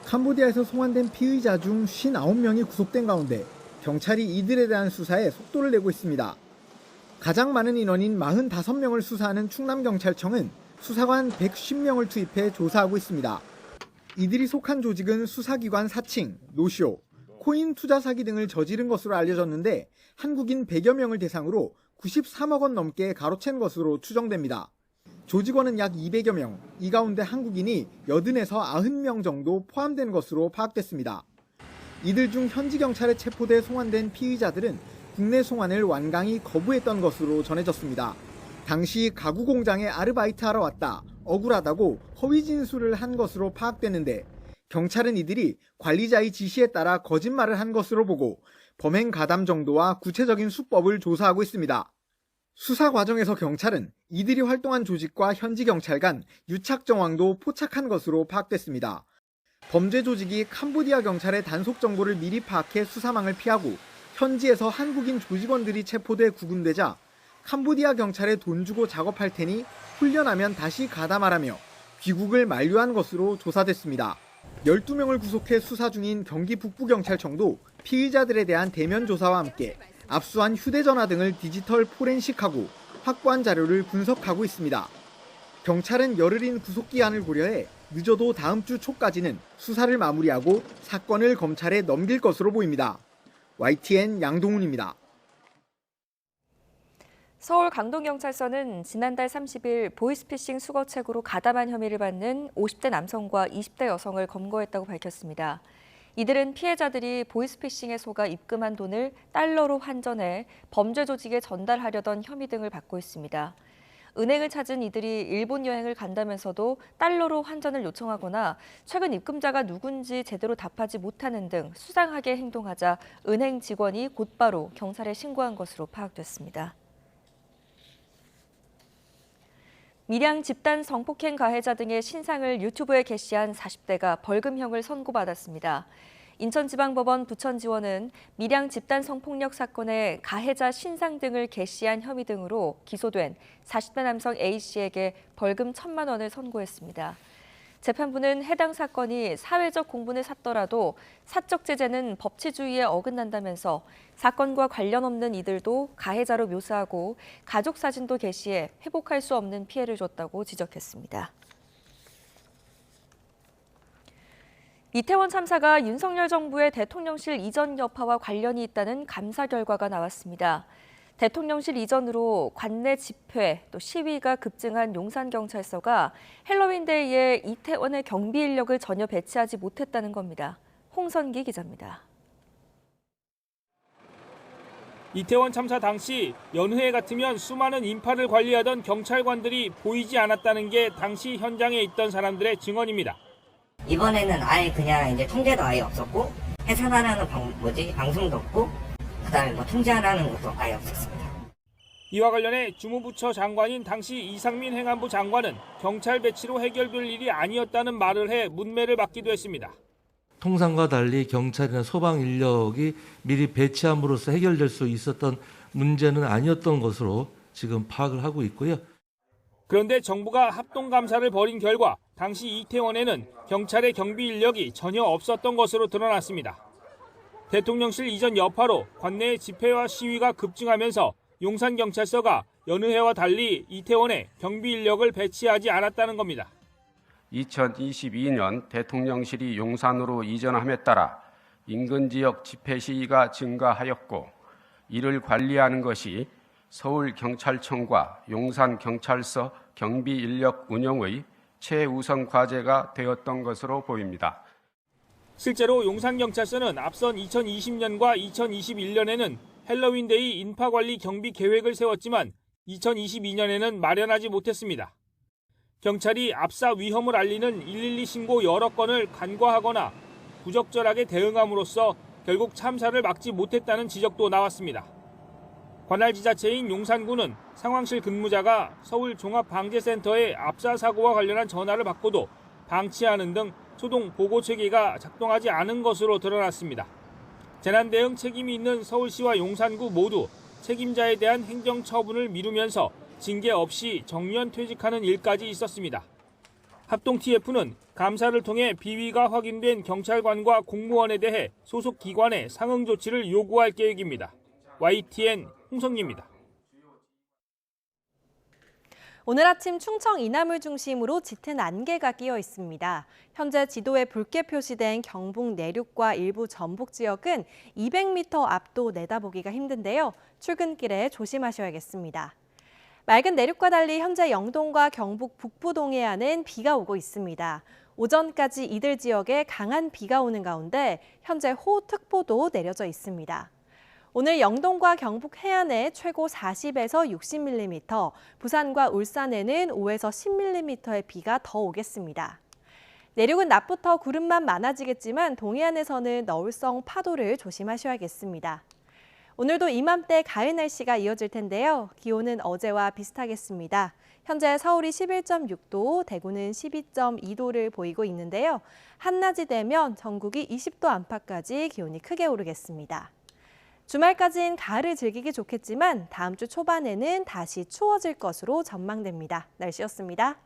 캄보디아에서 송환된 피의자 중 59명이 구속된 가운데 경찰이 이들에 대한 수사에 속도를 내고 있습니다. 가장 많은 인원인 45명을 수사하는 충남경찰청은 수사관 110명을 투입해 조사하고 있습니다. 이들이 속한 조직은 수사기관 사칭, 노쇼, 코인 투자 사기 등을 저지른 것으로 알려졌는데 한국인 100여 명을 대상으로 93억 원 넘게 가로챈 것으로 추정됩니다. 조직원은 약 200여 명, 이 가운데 한국인이 80에서 90명 정도 포함된 것으로 파악됐습니다. 이들 중 현지 경찰에 체포돼 송환된 피의자들은 국내 송환을 완강히 거부했던 것으로 전해졌습니다. 당시 가구 공장에 아르바이트하러 왔다, 억울하다고 허위 진술을 한 것으로 파악됐는데 경찰은 이들이 관리자의 지시에 따라 거짓말을 한 것으로 보고 범행 가담 정도와 구체적인 수법을 조사하고 있습니다. 수사 과정에서 경찰은 이들이 활동한 조직과 현지 경찰 간 유착 정황도 포착한 것으로 파악됐습니다. 범죄 조직이 캄보디아 경찰의 단속 정보를 미리 파악해 수사망을 피하고 현지에서 한국인 조직원들이 체포돼 구금되자 캄보디아 경찰에 돈 주고 작업할 테니 훈련하면 다시 가다 말하며 귀국을 만류한 것으로 조사됐습니다. 12명을 구속해 수사 중인 경기 북부경찰청도 피의자들에 대한 대면 조사와 함께 압수한 휴대전화 등을 디지털 포렌식하고 확보한 자료를 분석하고 있습니다. 경찰은 열흘인 구속기한을 고려해 늦어도 다음 주 초까지는 수사를 마무리하고 사건을 검찰에 넘길 것으로 보입니다. YTN 양동훈입니다. 서울 강동경찰서는 지난달 30일 보이스피싱 수거책으로 가담한 혐의를 받는 50대 남성과 20대 여성을 검거했다고 밝혔습니다. 이들은 피해자들이 보이스피싱에 속아 입금한 돈을 달러로 환전해 범죄 조직에 전달하려던 혐의 등을 받고 있습니다. 은행을 찾은 이들이 일본 여행을 간다면서도 달러로 환전을 요청하거나 최근 입금자가 누군지 제대로 답하지 못하는 등 수상하게 행동하자 은행 직원이 곧바로 경찰에 신고한 것으로 파악됐습니다. 밀양 집단 성폭행 가해자 등의 신상을 유튜브에 게시한 40대가 벌금형을 선고받았습니다. 인천지방법원 부천지원은 밀양 집단 성폭력 사건의 가해자 신상 등을 게시한 혐의 등으로 기소된 40대 남성 A씨에게 벌금 1,000만 원을 선고했습니다. 재판부는 해당 사건이 사회적 공분을 샀더라도 사적 제재는 법치주의에 어긋난다면서 사건과 관련 없는 이들도 가해자로 묘사하고 가족 사진도 게시해 회복할 수 없는 피해를 줬다고 지적했습니다. 이태원 참사가 윤석열 정부의 대통령실 이전 여파와 관련이 있다는 감사 결과가 나왔습니다. 대통령실 이전으로 관내 집회, 또 시위가 급증한 용산경찰서가 헬로윈데이에 이태원의 경비 인력을 전혀 배치하지 못했다는 겁니다. 홍선기 기자입니다. 이태원 참사 당시 연휴에 같으면 수많은 인파를 관리하던 경찰관들이 보이지 않았다는 게 당시 현장에 있던 사람들의 증언입니다. 이번에는 아예 그냥 이제 통제도 아예 없었고 해산하라는 방송도 없고 그다음에 통제하라는 것도 아예 없었습니다. 이와 관련해 주무부처 장관인 당시 이상민 행안부 장관은 경찰 배치로 해결될 일이 아니었다는 말을 해 문매를 받기도 했습니다. 통상과 달리 경찰이나 소방 인력이 미리 배치함으로써 해결될 수 있었던 문제는 아니었던 것으로 지금 파악을 하고 있고요. 그런데 정부가 합동감사를 벌인 결과 당시 이태원에는 경찰의 경비 인력이 전혀 없었던 것으로 드러났습니다. 대통령실 이전 여파로 관내의 집회와 시위가 급증하면서 용산경찰서가 연휴해와 달리 이태원에 경비 인력을 배치하지 않았다는 겁니다. 2022년 대통령실이 용산으로 이전함에 따라 인근 지역 집회 시위가 증가하였고 이를 관리하는 것이 서울경찰청과 용산경찰서 경비 인력 운영의 최우선 과제가 되었던 것으로 보입니다. 실제로 용산경찰서는 앞선 2020년과 2021년에는 헬로윈데이 인파관리 경비 계획을 세웠지만 2022년에는 마련하지 못했습니다. 경찰이 압사 위험을 알리는 112 신고 여러 건을 간과하거나 부적절하게 대응함으로써 결국 참사를 막지 못했다는 지적도 나왔습니다. 관할 지자체인 용산구는 상황실 근무자가 서울 종합방재센터에 압사 사고와 관련한 전화를 받고도 방치하는 등 초동 보고 체계가 작동하지 않은 것으로 드러났습니다. 재난 대응 책임이 있는 서울시와 용산구 모두 책임자에 대한 행정 처분을 미루면서 징계 없이 정년 퇴직하는 일까지 있었습니다. 합동 TF는 감사를 통해 비위가 확인된 경찰관과 공무원에 대해 소속 기관에 상응 조치를 요구할 계획입니다. YTN 홍성기입니다. 오늘 아침 충청 이남을 중심으로 짙은 안개가 끼어 있습니다. 현재 지도에 붉게 표시된 경북 내륙과 일부 전북 지역은 200m 앞도 내다보기가 힘든데요. 출근길에 조심하셔야겠습니다. 맑은 내륙과 달리 현재 영동과 경북 북부 동해안은 비가 오고 있습니다. 오전까지 이들 지역에 강한 비가 오는 가운데 현재 호우특보도 내려져 있습니다. 오늘 영동과 경북 해안에 최고 40에서 60mm, 부산과 울산에는 5에서 10mm의 비가 더 오겠습니다. 내륙은 낮부터 구름만 많아지겠지만 동해안에서는 너울성 파도를 조심하셔야겠습니다. 오늘도 이맘때 가을 날씨가 이어질 텐데요. 기온은 어제와 비슷하겠습니다. 현재 서울이 11.6도, 대구는 12.2도를 보이고 있는데요. 한낮이 되면 전국이 20도 안팎까지 기온이 크게 오르겠습니다. 주말까지는 가을을 즐기기 좋겠지만 다음 주 초반에는 다시 추워질 것으로 전망됩니다. 날씨였습니다.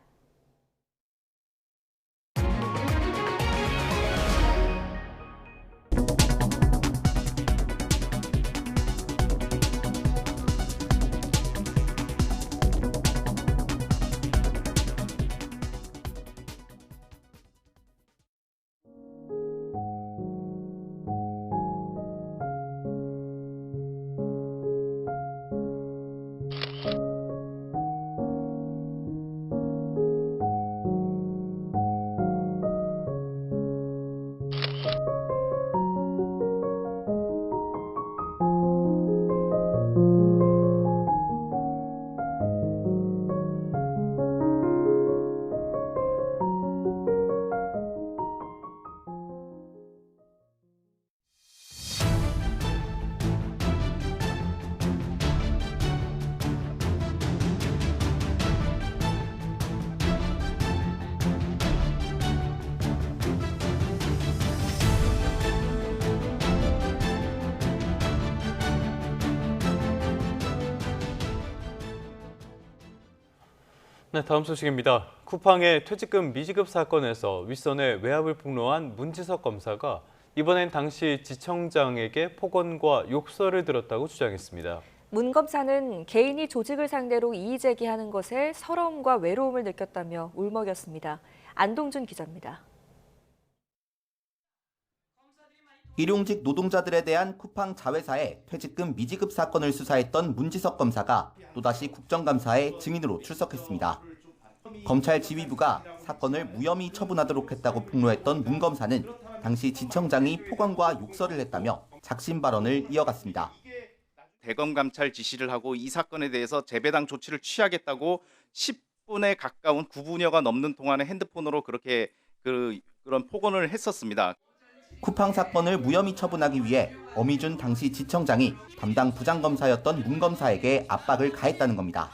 네, 다음 소식입니다. 쿠팡의 퇴직금 미지급 사건에서 윗선에 외압을 폭로한 문지석 검사가 이번엔 당시 지청장에게 폭언과 욕설을 들었다고 주장했습니다. 문 검사는 개인이 조직을 상대로 이의 제기하는 것에 서러움과 외로움을 느꼈다며 울먹였습니다. 안동준 기자입니다. 일용직 노동자들에 대한 쿠팡 자회사의 퇴직금 미지급 사건을 수사했던 문지석 검사가 또다시 국정감사에 증인으로 출석했습니다. 검찰 지휘부가 사건을 무혐의 처분하도록 했다고 폭로했던 문 검사는 당시 지청장이 폭언과 욕설을 했다며 작심 발언을 이어갔습니다. 대검 감찰 지시를 하고 이 사건에 대해서 재배당 조치를 취하겠다고 10분에 가까운 9분여가 넘는 동안에 핸드폰으로 그렇게 그런 폭언을 했었습니다. 쿠팡 사건을 무혐의 처분하기 위해 어미준 당시 지청장이 담당 부장검사였던 문 검사에게 압박을 가했다는 겁니다.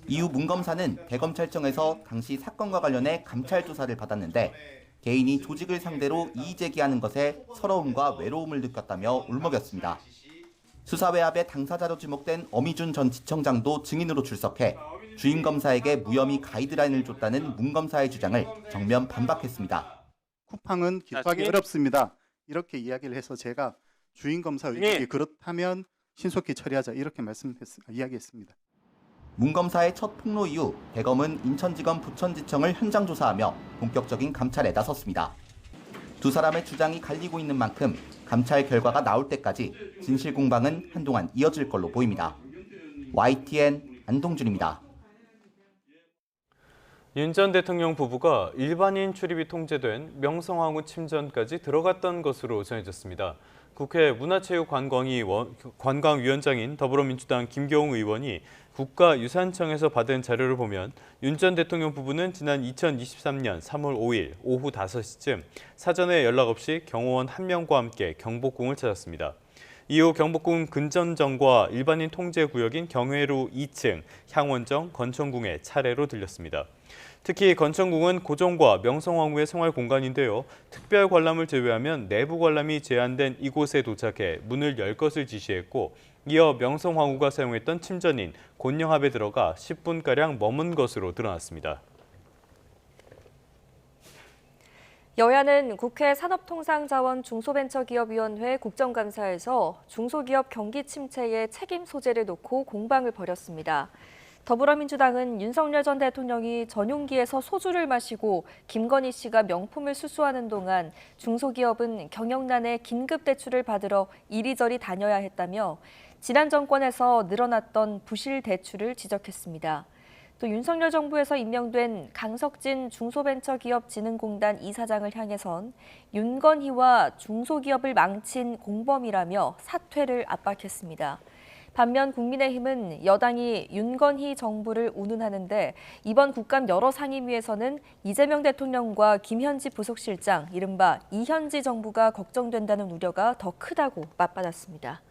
이후 문 검사는 대검찰청에서 당시 사건과 관련해 감찰 조사를 받았는데 개인이 조직을 상대로 이의 제기하는 것에 서러움과 외로움을 느꼈다며 울먹였습니다. 수사 외압의 당사자로 지목된 어미준 전 지청장도 증인으로 출석해 주임 검사에게 무혐의 가이드라인을 줬다는 문 검사의 주장을 정면 반박했습니다. 쿠팡은 기소하기 어렵습니다. 이렇게 이야기를 해서 제가 주임 검사 의견이 그렇다면 신속히 처리하자 이렇게 이야기했습니다. 문 검사의 첫 폭로 이후 대검은 인천지검 부천지청을 현장 조사하며 본격적인 감찰에 나섰습니다. 두 사람의 주장이 갈리고 있는 만큼 감찰 결과가 나올 때까지 진실 공방은 한동안 이어질 걸로 보입니다. YTN 안동준입니다. 윤 전 대통령 부부가 일반인 출입이 통제된 명성황후 침전까지 들어갔던 것으로 전해졌습니다. 국회 문화체육관광위원장인 더불어민주당 김교웅 의원이 국가유산청에서 받은 자료를 보면 윤 전 대통령 부부는 지난 2023년 3월 5일 오후 5시쯤 사전에 연락 없이 경호원 1명과 함께 경복궁을 찾았습니다. 이후 경복궁 근전정과 일반인 통제구역인 경회로 2층, 향원정, 건천궁에 차례로 들렸습니다. 특히 건천궁은 고종과 명성황후의 생활 공간인데요. 특별 관람을 제외하면 내부 관람이 제한된 이곳에 도착해 문을 열 것을 지시했고 이어 명성황후가 사용했던 침전인 곤영합에 들어가 10분가량 머문 것으로 드러났습니다. 여야는 국회 산업통상자원 중소벤처기업위원회 국정감사에서 중소기업 경기 침체의 책임 소재를 놓고 공방을 벌였습니다. 더불어민주당은 윤석열 전 대통령이 전용기에서 소주를 마시고 김건희 씨가 명품을 수수하는 동안 중소기업은 경영난에 긴급대출을 받으러 이리저리 다녀야 했다며 지난 정권에서 늘어났던 부실 대출을 지적했습니다. 또 윤석열 정부에서 임명된 강석진 중소벤처기업진흥공단 이사장을 향해선 윤건희와 중소기업을 망친 공범이라며 사퇴를 압박했습니다. 반면 국민의힘은 여당이 윤건희 정부를 운운하는데 이번 국감 여러 상임위에서는 이재명 대통령과 김현지 부속실장, 이른바 이현지 정부가 걱정된다는 우려가 더 크다고 맞받았습니다.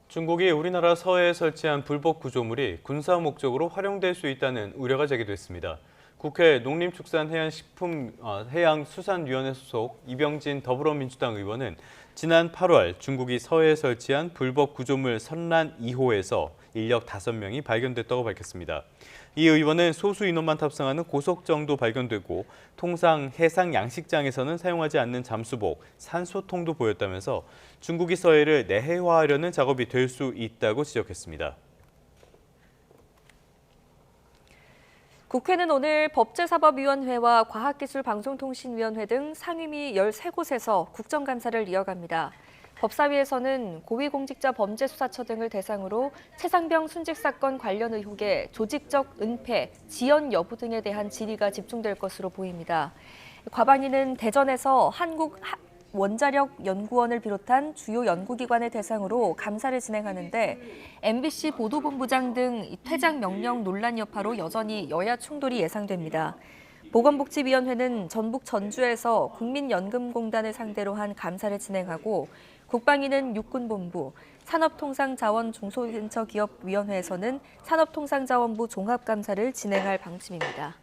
중국이 우리나라 서해에 설치한 불법 구조물이 군사 목적으로 활용될 수 있다는 우려가 제기됐습니다. 국회 농림축산해양수산위원회 소속 이병진 더불어민주당 의원은 지난 8월 중국이 서해에 설치한 불법 구조물 선란 2호에서 인력 5명이 발견됐다고 밝혔습니다. 이 의원은 소수 인원만 탑승하는 고속정도 발견되고 통상 해상 양식장에서는 사용하지 않는 잠수복, 산소통도 보였다면서 중국이 서해를 내해화하려는 작업이 될 수 있다고 지적했습니다. 국회는 오늘 법제사법위원회와 과학기술방송통신위원회 등 상임위 13곳에서 국정감사를 이어갑니다. 법사위에서는 고위공직자 범죄수사처 등을 대상으로 최상병 순직 사건 관련 의혹의 조직적 은폐, 지연 여부 등에 대한 질의가 집중될 것으로 보입니다. 과방위는 대전에서 한국원자력연구원을 비롯한 주요 연구기관을 대상으로 감사를 진행하는데 MBC 보도본부장 등 퇴장 명령 논란 여파로 여전히 여야 충돌이 예상됩니다. 보건복지위원회는 전북 전주에서 국민연금공단을 상대로 한 감사를 진행하고 국방위는 육군본부, 산업통상자원중소벤처기업위원회에서는 산업통상자원부 종합감사를 진행할 방침입니다.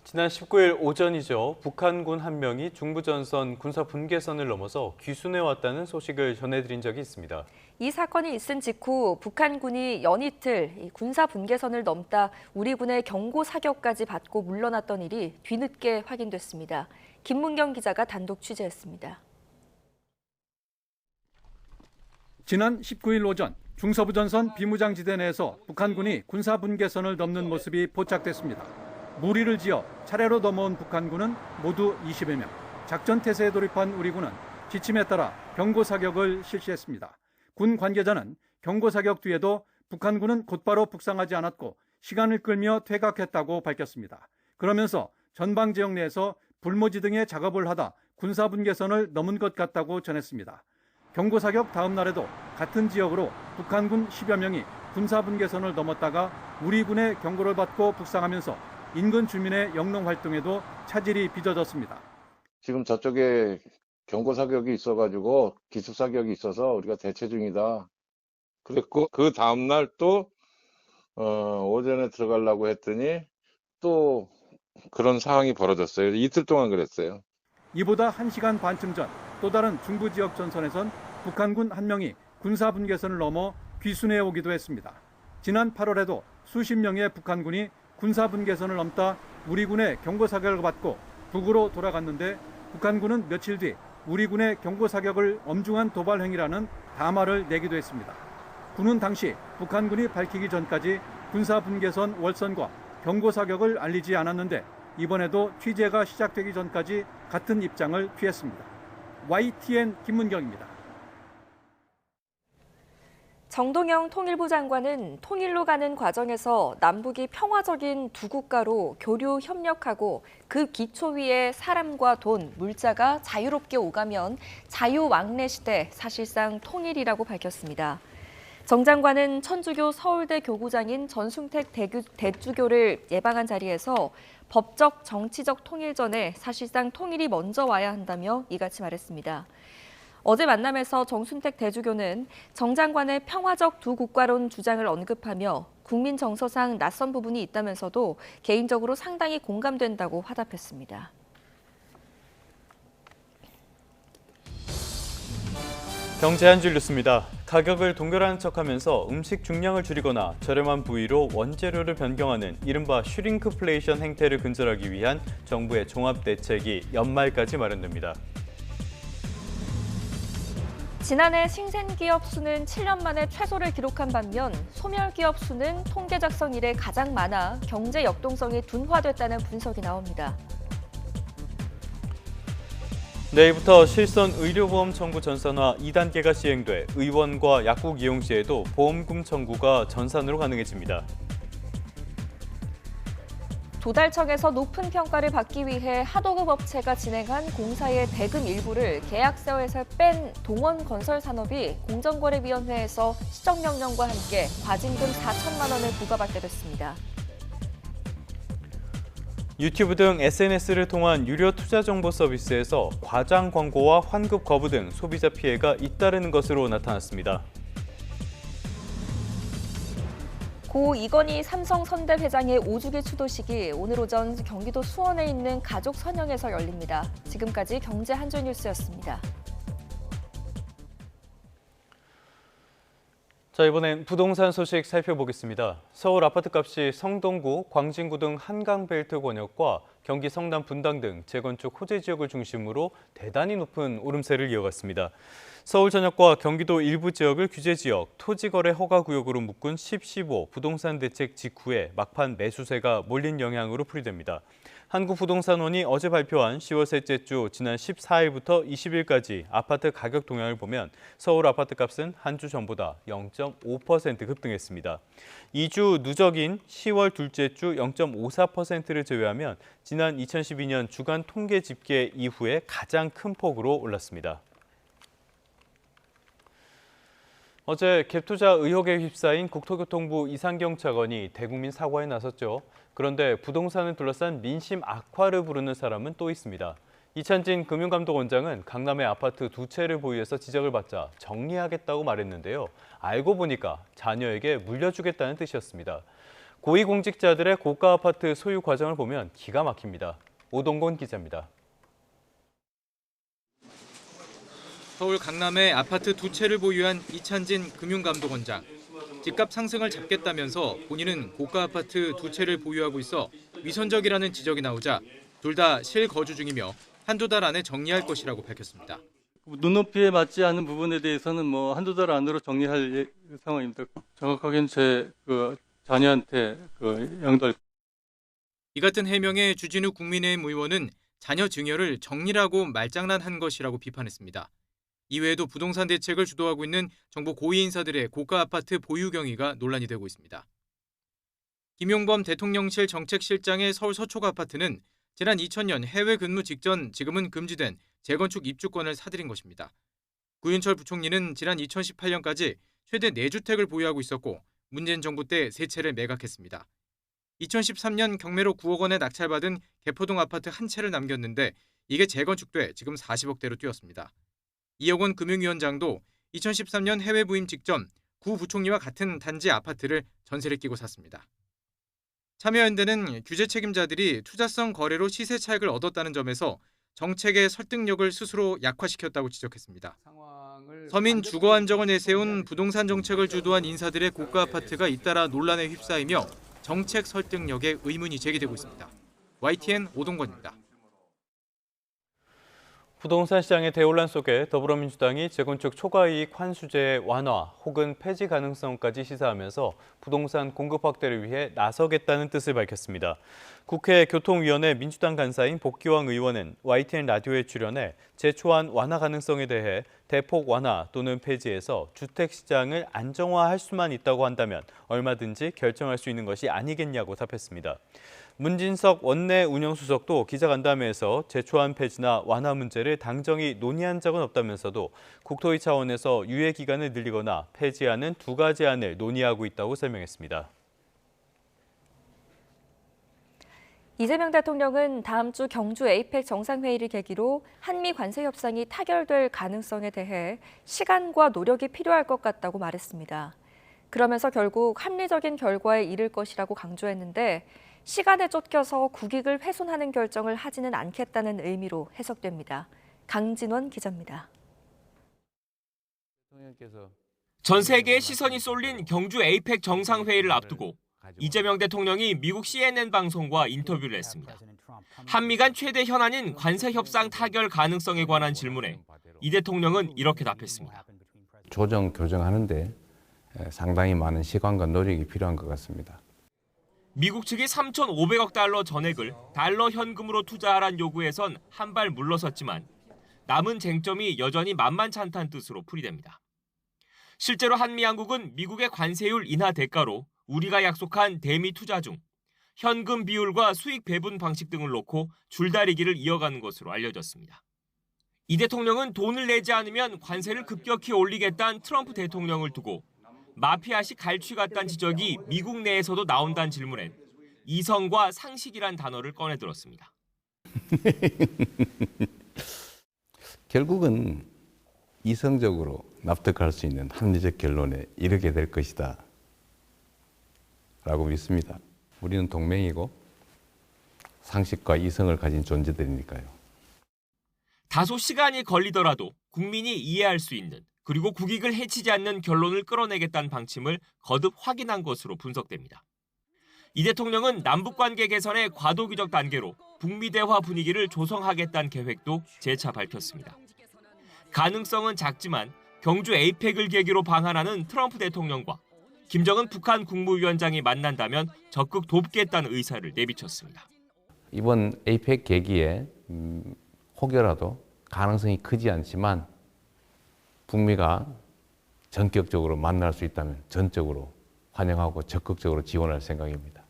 지난 19일 오전이죠. 북한군 한 명이 중부전선 군사분계선을 넘어서 귀순해 왔다는 소식을 전해드린 적이 있습니다. 이 사건이 있은 직후 북한군이 연이틀 군사분계선을 넘다 우리 군의 경고 사격까지 받고 물러났던 일이 뒤늦게 확인됐습니다. 김문경 기자가 단독 취재했습니다. 지난 19일 오전 중서부전선 비무장지대 내에서 북한군이 군사분계선을 넘는 모습이 포착됐습니다. 무리를 지어 차례로 넘어온 북한군은 모두 20여 명. 작전 태세에 돌입한 우리 군은 지침에 따라 경고 사격을 실시했습니다. 군 관계자는 경고 사격 뒤에도 북한군은 곧바로 북상하지 않았고 시간을 끌며 퇴각했다고 밝혔습니다. 그러면서 전방 지역 내에서 불모지 등의 작업을 하다 군사분계선을 넘은 것 같다고 전했습니다. 경고 사격 다음 날에도 같은 지역으로 북한군 10여 명이 군사분계선을 넘었다가 우리 군의 경고를 받고 북상하면서 인근 주민의 영농 활동에도 차질이 빚어졌습니다. 지금 저쪽에 경고 사격이 있어가지고 기습 사격이 있어서 우리가 대체 중이다. 그랬고 그 다음 날 또 오전에 들어가려고 했더니 또 그런 상황이 벌어졌어요. 이틀 동안 그랬어요. 이보다 1시간 반쯤 전 또 다른 중부 지역 전선에선 북한군 한 명이 군사분계선을 넘어 귀순해 오기도 했습니다. 지난 8월에도 수십 명의 북한군이 군사분계선을 넘다 우리 군의 경고 사격을 받고 북으로 돌아갔는데 북한군은 며칠 뒤 우리 군의 경고 사격을 엄중한 도발 행위라는 담화를 내기도 했습니다. 군은 당시 북한군이 밝히기 전까지 군사분계선 월선과 경고 사격을 알리지 않았는데 이번에도 취재가 시작되기 전까지 같은 입장을 취했습니다. YTN 김문경입니다. 정동영 통일부 장관은 통일로 가는 과정에서 남북이 평화적인 두 국가로 교류 협력하고 그 기초 위에 사람과 돈, 물자가 자유롭게 오가면 자유왕래 시대 사실상 통일이라고 밝혔습니다. 정 장관은 천주교 서울대 교구장인 전순택 대주교를 예방한 자리에서 법적, 정치적 통일 전에 사실상 통일이 먼저 와야 한다며 이같이 말했습니다. 어제 만남에서 정순택 대주교는 정 장관의 평화적 두 국가론 주장을 언급하며 국민 정서상 낯선 부분이 있다면서도 개인적으로 상당히 공감된다고 화답했습니다. 경제 한 줄 뉴스입니다. 가격을 동결하는 척하면서 음식 중량을 줄이거나 저렴한 부위로 원재료를 변경하는 이른바 슈링크플레이션 행태를 근절하기 위한 정부의 종합대책이 연말까지 마련됩니다. 지난해 신생기업 수는 7년 만에 최소를 기록한 반면 소멸기업 수는 통계 작성 이래 가장 많아 경제 역동성이 둔화됐다는 분석이 나옵니다. 내일부터 실손 의료보험 청구 전산화 2단계가 시행돼 의원과 약국 이용 시에도 보험금 청구가 전산으로 가능해집니다. 도달청에서 높은 평가를 받기 위해 하도급 업체가 진행한 공사의 대금 일부를 계약서에서 뺀 동원건설산업이 공정거래위원회에서 시정명령과 함께 과징금 4천만 원을 부과받게 됐습니다. 유튜브 등 SNS를 통한 유료 투자 정보 서비스에서 과장 광고와 환급 거부 등 소비자 피해가 잇따르는 것으로 나타났습니다. 고 이건희 삼성선대 회장의 5주기 추도식이 오늘 오전 경기도 수원에 있는 가족 선영에서 열립니다. 지금까지 경제 한 줄 뉴스였습니다. 자, 이번엔 부동산 소식 살펴보겠습니다. 서울 아파트값이 성동구, 광진구 등 한강벨트 권역과 경기 성남 분당 등 재건축 호재 지역을 중심으로 대단히 높은 오름세를 이어갔습니다. 서울 전역과 경기도 일부 지역을 규제지역, 토지거래 허가구역으로 묶은 10.15 부동산 대책 직후에 막판 매수세가 몰린 영향으로 풀이됩니다. 한국부동산원이 어제 발표한 10월 셋째 주 지난 14일부터 20일까지 아파트 가격 동향을 보면 서울 아파트값은 한 주 전보다 0.5% 급등했습니다. 2주 누적인 10월 둘째 주 0.54%를 제외하면 지난 2012년 주간 통계 집계 이후에 가장 큰 폭으로 올랐습니다. 어제 갭투자 의혹에 휩싸인 국토교통부 이상경 차관이 대국민 사과에 나섰죠. 그런데 부동산을 둘러싼 민심 악화를 부르는 사람은 또 있습니다. 이찬진 금융감독원장은 강남의 아파트 2채를 보유해서 지적을 받자 정리하겠다고 말했는데요. 알고 보니까 자녀에게 물려주겠다는 뜻이었습니다. 고위공직자들의 고가 아파트 소유 과정을 보면 기가 막힙니다. 오동곤 기자입니다. 서울 강남에 아파트 2채를 보유한 이찬진 금융감독원장. 집값 상승을 잡겠다면서 본인은 고가 아파트 2채를 보유하고 있어 위선적이라는 지적이 나오자 둘 다 실거주 중이며 한두 달 안에 정리할 것이라고 밝혔습니다. 눈높이에 맞지 않는 부분에 대해서는 한두 달 안으로 정리할 상황입니다. 정확하게는 제 자녀한테 양도할. 이 같은 해명에 주진우 국민의힘 의원은 자녀 증여를 정리라고 말장난한 것이라고 비판했습니다. 이외에도 부동산 대책을 주도하고 있는 정부 고위 인사들의 고가 아파트 보유 경위가 논란이 되고 있습니다. 김용범 대통령실 정책실장의 서울 서초구 아파트는 지난 2000년 해외 근무 직전 지금은 금지된 재건축 입주권을 사들인 것입니다. 구윤철 부총리는 지난 2018년까지 최대 4주택을 보유하고 있었고 문재인 정부 때 3채를 매각했습니다. 2013년 경매로 9억 원에 낙찰받은 개포동 아파트 한 채를 남겼는데 이게 재건축돼 지금 40억대로 뛰었습니다. 이혁원 금융위원장도 2013년 해외 부임 직전 구 부총리와 같은 단지 아파트를 전세를 끼고 샀습니다. 참여연대는 규제 책임자들이 투자성 거래로 시세 차익을 얻었다는 점에서 정책의 설득력을 스스로 약화시켰다고 지적했습니다. 서민 주거 안정을 내세운 부동산 정책을 주도한 인사들의 고가 아파트가 잇따라 논란에 휩싸이며 정책 설득력에 의문이 제기되고 있습니다. YTN 오동건입니다. 부동산 시장의 대혼란 속에 더불어민주당이 재건축 초과이익 환수제 완화 혹은 폐지 가능성까지 시사하면서 부동산 공급 확대를 위해 나서겠다는 뜻을 밝혔습니다. 국회 교통위원회 민주당 간사인 복기왕 의원은 YTN 라디오에 출연해 제초안 완화 가능성에 대해 대폭 완화 또는 폐지해서 주택시장을 안정화할 수만 있다고 한다면 얼마든지 결정할 수 있는 것이 아니겠냐고 답했습니다. 문진석 원내 운영수석도 기자간담회에서 제초안 폐지나 완화 문제를 당정이 논의한 적은 없다면서도 국토위 차원에서 유예 기간을 늘리거나 폐지하는 2가지 안을 논의하고 있다고 설명했습니다. 이재명 대통령은 다음 주 경주 에이펙 정상회의를 계기로 한미 관세 협상이 타결될 가능성에 대해 시간과 노력이 필요할 것 같다고 말했습니다. 그러면서 결국 합리적인 결과에 이를 것이라고 강조했는데 시간에 쫓겨서 국익을 훼손하는 결정을 하지는 않겠다는 의미로 해석됩니다. 강진원 기자입니다. 전 세계의 시선이 쏠린 경주 에이펙 정상회의를 앞두고 이재명 대통령이 미국 CNN 방송과 인터뷰를 했습니다. 한미 간 최대 현안인 관세 협상 타결 가능성에 관한 질문에 이 대통령은 이렇게 답했습니다. 조정, 교정하는데 상당히 많은 시간과 노력이 필요한 것 같습니다. 미국 측이 3,500억 달러 전액을 달러 현금으로 투자하란 요구에선 한 발 물러섰지만 남은 쟁점이 여전히 만만치 않다는 뜻으로 풀이됩니다. 실제로 한미 양국은 미국의 관세율 인하 대가로 우리가 약속한 대미 투자 중 현금 비율과 수익 배분 방식 등을 놓고 줄다리기를 이어가는 것으로 알려졌습니다. 이 대통령은 돈을 내지 않으면 관세를 급격히 올리겠다는 트럼프 대통령을 두고 마피아식 갈취 같다는 지적이 미국 내에서도 나온다는 질문엔 이성과 상식이란 단어를 꺼내들었습니다. 결국은 이성적으로 납득할 수 있는 합리적 결론에 이르게 될 것이다. 라고 믿습니다. 우리는 동맹이고 상식과 이성을 가진 존재들이니까요. 다소 시간이 걸리더라도 국민이 이해할 수 있는 그리고 국익을 해치지 않는 결론을 끌어내겠다는 방침을 거듭 확인한 것으로 분석됩니다. 이 대통령은 남북관계 개선의 과도기적 단계로 북미 대화 분위기를 조성하겠다는 계획도 재차 밝혔습니다. 가능성은 작지만 경주 에이펙을 계기로 방한하는 트럼프 대통령과 김정은 북한 국무위원장이 만난다면 적극 돕겠다는 의사를 내비쳤습니다. 이번 에이펙 계기에 혹여라도 가능성이 크지 않지만 북미가 전격적으로 만날 수 있다면 전적으로 환영하고 적극적으로 지원할 생각입니다.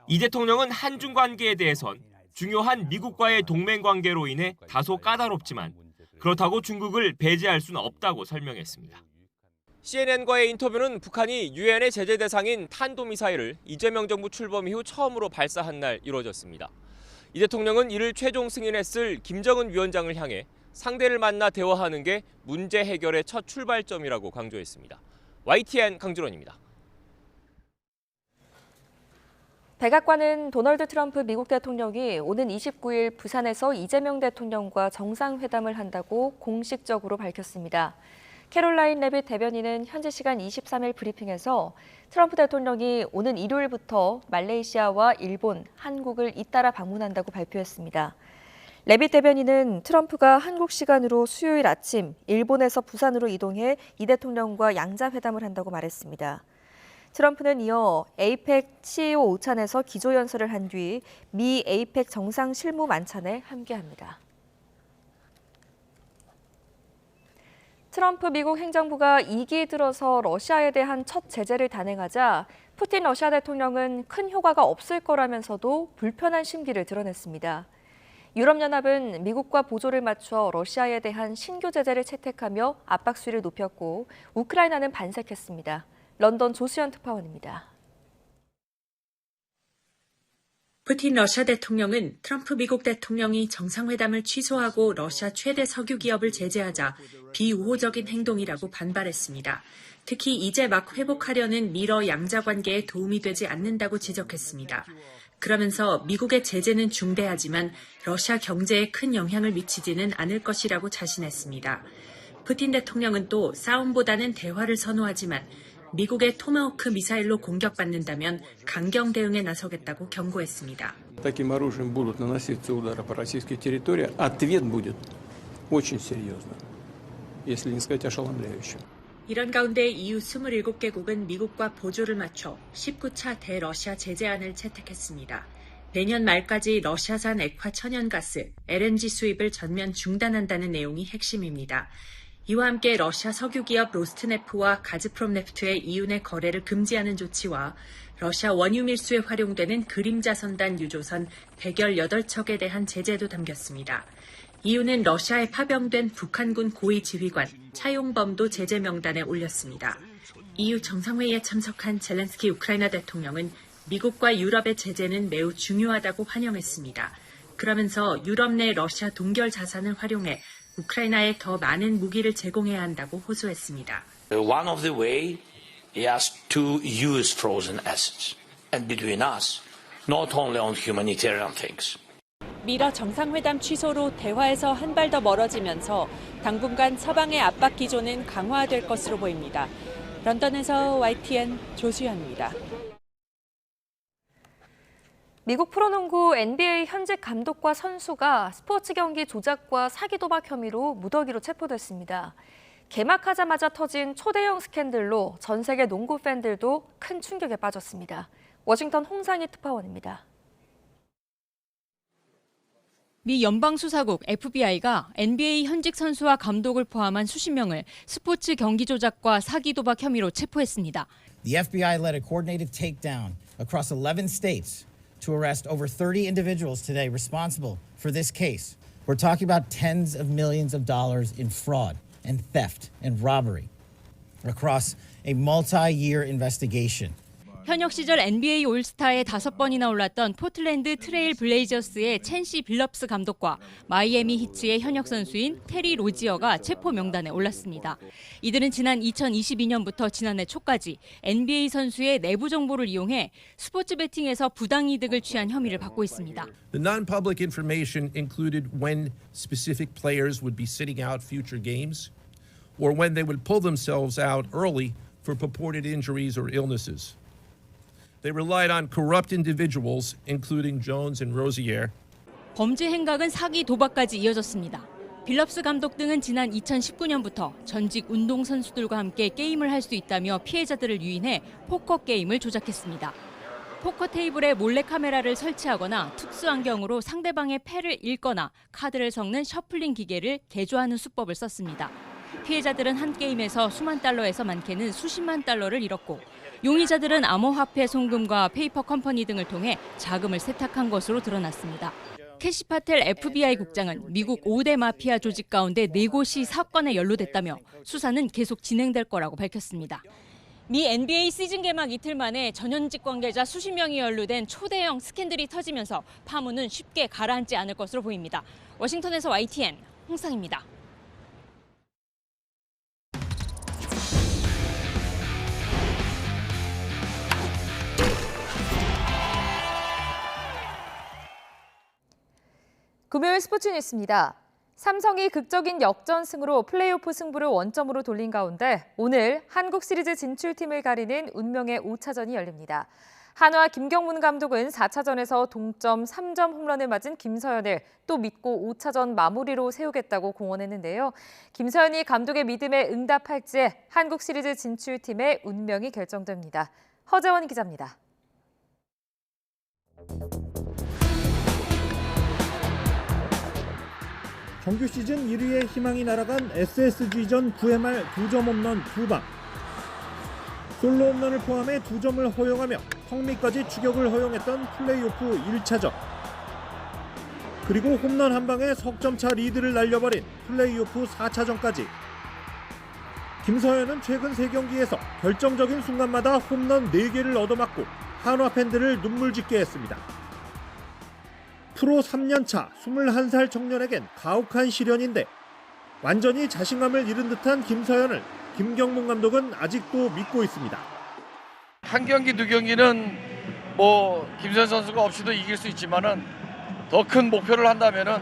이 대통령은 한중 관계에 대해선 중요한 미국과의 동맹 관계로 인해 다소 까다롭지만 그렇다고 중국을 배제할 수는 없다고 설명했습니다. CNN과의 인터뷰는 북한이 유엔의 제재 대상인 탄도미사일을 이재명 정부 출범 이후 처음으로 발사한 날 이루어졌습니다. 이 대통령은 이를 최종 승인했을 김정은 위원장을 향해 상대를 만나 대화하는 게 문제 해결의 첫 출발점이라고 강조했습니다. YTN 강준원입니다. 백악관은 도널드 트럼프 미국 대통령이 오는 29일 부산에서 이재명 대통령과 정상회담을 한다고 공식적으로 밝혔습니다. 캐롤라인 레빗 대변인은 현지 시간 23일 브리핑에서 트럼프 대통령이 오는 일요일부터 말레이시아와 일본, 한국을 잇따라 방문한다고 발표했습니다. 레빗 대변인은 트럼프가 한국 시간으로 수요일 아침 일본에서 부산으로 이동해 이 대통령과 양자회담을 한다고 말했습니다. 트럼프는 이어 에이펙 CEO 오찬에서 기조연설을 한 뒤 미 에이펙 정상 실무 만찬에 함께합니다. 트럼프 미국 행정부가 2기 들어서 러시아에 대한 첫 제재를 단행하자 푸틴 러시아 대통령은 큰 효과가 없을 거라면서도 불편한 심기를 드러냈습니다. 유럽연합은 미국과 보조를 맞춰 러시아에 대한 신규 제재를 채택하며 압박 수위를 높였고 우크라이나는 반색했습니다. 런던 조수연 특파원입니다. 푸틴 러시아 대통령은 트럼프 미국 대통령이 정상회담을 취소하고 러시아 최대 석유 기업을 제재하자 비우호적인 행동이라고 반발했습니다. 특히 이제 막 회복하려는 미러 양자 관계에 도움이 되지 않는다고 지적했습니다. 그러면서 미국의 제재는 중대하지만 러시아 경제에 큰 영향을 미치지는 않을 것이라고 자신했습니다. 푸틴 대통령은 또 싸움보다는 대화를 선호하지만 미국의 토마호크 미사일로 공격받는다면 강경 대응에 나서겠다고 경고했습니다. Таким оружием будут наноситься удары по российской территории, ответ будет очень серьезным, если не сказать ошеломляющим. 이런 가운데 EU 27개국은 미국과 보조를 맞춰 19차 대러시아 제재안을 채택했습니다. 내년 말까지 러시아산 액화 천연가스, LNG 수입을 전면 중단한다는 내용이 핵심입니다. 이와 함께 러시아 석유기업 로스트네프와 가즈프롬네프트의 EU 내 거래를 금지하는 조치와 러시아 원유 밀수에 활용되는 그림자선단 유조선 118척에 대한 제재도 담겼습니다. EU는 러시아에 파병된 북한군 고위 지휘관 차용범도 제재 명단에 올렸습니다. EU 정상회의에 참석한 젤렌스키 우크라이나 대통령은 미국과 유럽의 제재는 매우 중요하다고 환영했습니다. 그러면서 유럽 내 러시아 동결 자산을 활용해 우크라이나에 더 많은 무기를 제공해야 한다고 호소했습니다. One of the way is to use frozen assets, and between us, not only on humanitarian things. 미러 정상회담 취소로 대화에서 한 발 더 멀어지면서 당분간 서방의 압박 기조는 강화될 것으로 보입니다. 런던에서 YTN 조수연입니다. 미국 프로농구 NBA 현직 감독과 선수가 스포츠 경기 조작과 사기 도박 혐의로 무더기로 체포됐습니다. 개막하자마자 터진 초대형 스캔들로 전 세계 농구 팬들도 큰 충격에 빠졌습니다. 워싱턴 홍상희 특파원입니다. 미 연방수사국 FBI가 NBA 현직 선수와 감독을 포함한 수십 명을 스포츠 경기 조작과 사기 도박 혐의로 체포했습니다. The FBI led a coordinated takedown across 11 states to arrest over 30 individuals today responsible for this case. We're talking about tens of millions of dollars in fraud and theft and robbery across a multi-year investigation. 현역 시절 NBA 올스타에 5번이나 올랐던 포틀랜드 트레일 블레이저스의 챈시 빌럽스 감독과 마이애미 히츠의 현역 선수인 테리 로지어가 체포 명단에 올랐습니다. 이들은 지난 2022년부터 지난해 초까지 NBA 선수의 내부 정보를 이용해 스포츠 베팅에서 부당이득을 취한 혐의를 받고 있습니다. The non-public information included when specific players would be sitting out future games or when they would pull themselves out early for purported injuries or illnesses. They relied on corrupt individuals, including Jones and Rozier. 범죄 행각은 사기 도박까지 이어졌습니다. 빌럽스 감독 등은 지난 2019년부터 전직 운동선수들과 함께 게임을 할 수 있다며 피해자들을 유인해 포커 게임을 조작했습니다. 포커 테이블에 몰래카메라를 설치하거나 특수 안경으로 상대방의 패를 읽거나 카드를 섞는 셔플링 기계를 개조하는 수법을 썼습니다. 피해자들은 한 게임에서 수만 달러에서 많게는 수십만 달러를 잃었고 용의자들은 암호화폐 송금과 페이퍼 컴퍼니 등을 통해 자금을 세탁한 것으로 드러났습니다. 캐시 파텔 FBI 국장은 미국 5대 마피아 조직 가운데 4곳이 사건에 연루됐다며 수사는 계속 진행될 거라고 밝혔습니다. 미 NBA 시즌 개막 이틀 만에 전현직 관계자 수십 명이 연루된 초대형 스캔들이 터지면서 파문은 쉽게 가라앉지 않을 것으로 보입니다. 워싱턴에서 YTN 홍상입니다. 금요일 스포츠 뉴스입니다. 삼성이 극적인 역전승으로 플레이오프 승부를 원점으로 돌린 가운데 오늘 한국 시리즈 진출팀을 가리는 운명의 5차전이 열립니다. 한화 김경문 감독은 4차전에서 동점 3점 홈런을 맞은 김서현을 또 믿고 5차전 마무리로 세우겠다고 공언했는데요. 김서현이 감독의 믿음에 응답할지 한국 시리즈 진출팀의 운명이 결정됩니다. 허재원 기자입니다. 정규 시즌 1위의 희망이 날아간 SSG전 9회 말 2점 홈런 2방. 솔로 홈런을 포함해 2점을 허용하며 턱밑까지 추격을 허용했던 플레이오프 1차전. 그리고 홈런 한 방에 석점차 리드를 날려버린 플레이오프 4차전까지. 김서현은 최근 3경기에서 결정적인 순간마다 홈런 4개를 얻어맞고 한화 팬들을 눈물짓게 했습니다. 프로 3년차 21살 청년에겐 가혹한 시련인데 완전히 자신감을 잃은 듯한 김서현을 김경문 감독은 아직도 믿고 있습니다. 한 경기, 두 경기는 김서현 선수가 없이도 이길 수 있지만은 더 큰 목표를 한다면은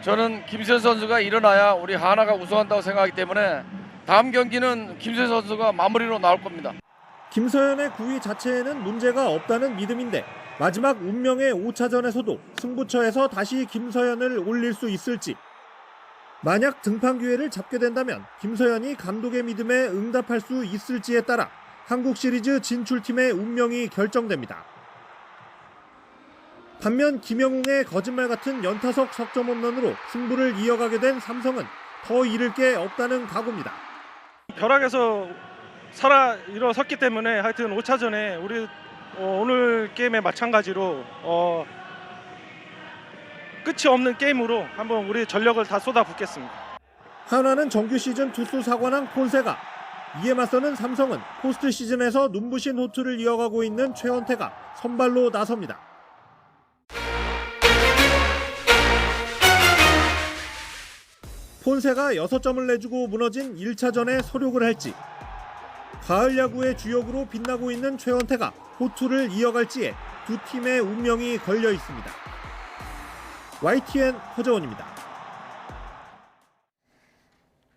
저는 김서현 선수가 일어나야 우리 하나가 우승한다고 생각하기 때문에 다음 경기는 김서현 선수가 마무리로 나올 겁니다. 김서현의 9위 자체에는 문제가 없다는 믿음인데 마지막 운명의 5차전에서도 승부처에서 다시 김서현을 올릴 수 있을지. 만약 등판 기회를 잡게 된다면 김서현이 감독의 믿음에 응답할 수 있을지에 따라 한국 시리즈 진출팀의 운명이 결정됩니다. 반면 김영웅의 거짓말 같은 연타석 석점 홈런으로 승부를 이어가게 된 삼성은 더 잃을 게 없다는 각오입니다. 벼락에서 살아 일어섰기 때문에 하여튼 5차전에 우리 오늘 게임에 마찬가지로 끝이 없는 게임으로 한번 우리 전력을 다 쏟아붓겠습니다. 한화는 정규 시즌 투수 사관왕 폰세가, 이에 맞서는 삼성은 포스트 시즌에서 눈부신 호투를 이어가고 있는 최원태가 선발로 나섭니다. 폰세가 6점을 내주고 무너진 1차전에 서력을 할지, 가을 야구의 주역으로 빛나고 있는 최원태가 호투를 이어갈지에 두 팀의 운명이 걸려 있습니다. YTN 허재원입니다.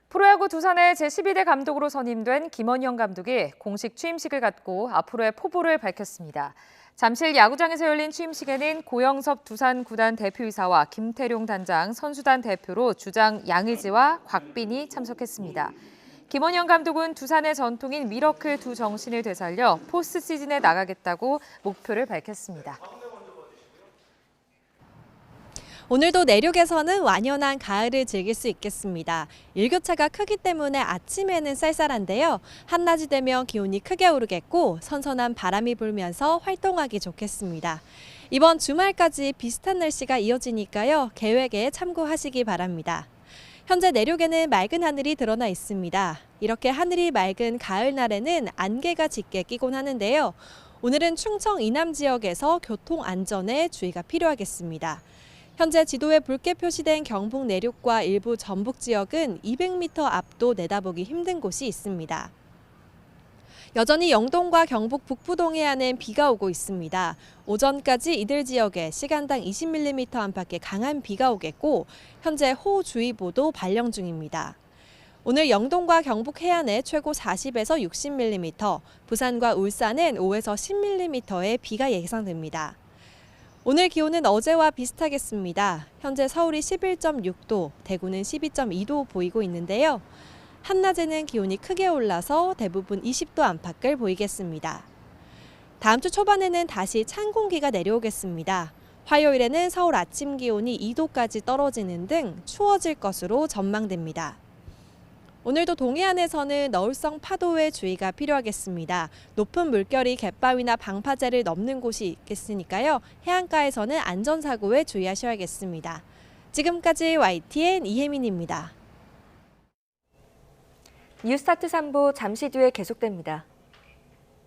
프로야구 두산의 제12대 감독으로 선임된 김원형 감독이 공식 취임식을 갖고 앞으로의 포부를 밝혔습니다. 잠실 야구장에서 열린 취임식에는 고영섭 두산 구단 대표이사와 김태룡 단장 선수단 대표로 주장 양의지와 곽빈이 참석했습니다. 김원형 감독은 두산의 전통인 미러클 두 정신을 되살려 포스트 시즌에 나가겠다고 목표를 밝혔습니다. 오늘도 내륙에서는 완연한 가을을 즐길 수 있겠습니다. 일교차가 크기 때문에 아침에는 쌀쌀한데요. 한낮이 되면 기온이 크게 오르겠고 선선한 바람이 불면서 활동하기 좋겠습니다. 이번 주말까지 비슷한 날씨가 이어지니까요. 계획에 참고하시기 바랍니다. 현재 내륙에는 맑은 하늘이 드러나 있습니다. 이렇게 하늘이 맑은 가을 날에는 안개가 짙게 끼곤 하는데요. 오늘은 충청 이남 지역에서 교통 안전에 주의가 필요하겠습니다. 현재 지도에 붉게 표시된 경북 내륙과 일부 전북 지역은 200m 앞도 내다보기 힘든 곳이 있습니다. 여전히 영동과 경북 북부 동해안은 비가 오고 있습니다. 오전까지 이들 지역에 시간당 20mm 안팎의 강한 비가 오겠고 현재 호우주의보도 발령 중입니다. 오늘 영동과 경북 해안에 최고 40에서 60mm, 부산과 울산은 5에서 10mm의 비가 예상됩니다. 오늘 기온은 어제와 비슷하겠습니다. 현재 서울이 11.6도, 대구는 12.2도 보이고 있는데요. 한낮에는 기온이 크게 올라서 대부분 20도 안팎을 보이겠습니다. 다음 주 초반에는 다시 찬 공기가 내려오겠습니다. 화요일에는 서울 아침 기온이 2도까지 떨어지는 등 추워질 것으로 전망됩니다. 오늘도 동해안에서는 너울성 파도에 주의가 필요하겠습니다. 높은 물결이 갯바위나 방파제를 넘는 곳이 있겠으니까요. 해안가에서는 안전사고에 주의하셔야겠습니다. 지금까지 YTN 이혜민입니다. 뉴스타트 3부 잠시 뒤에 계속됩니다.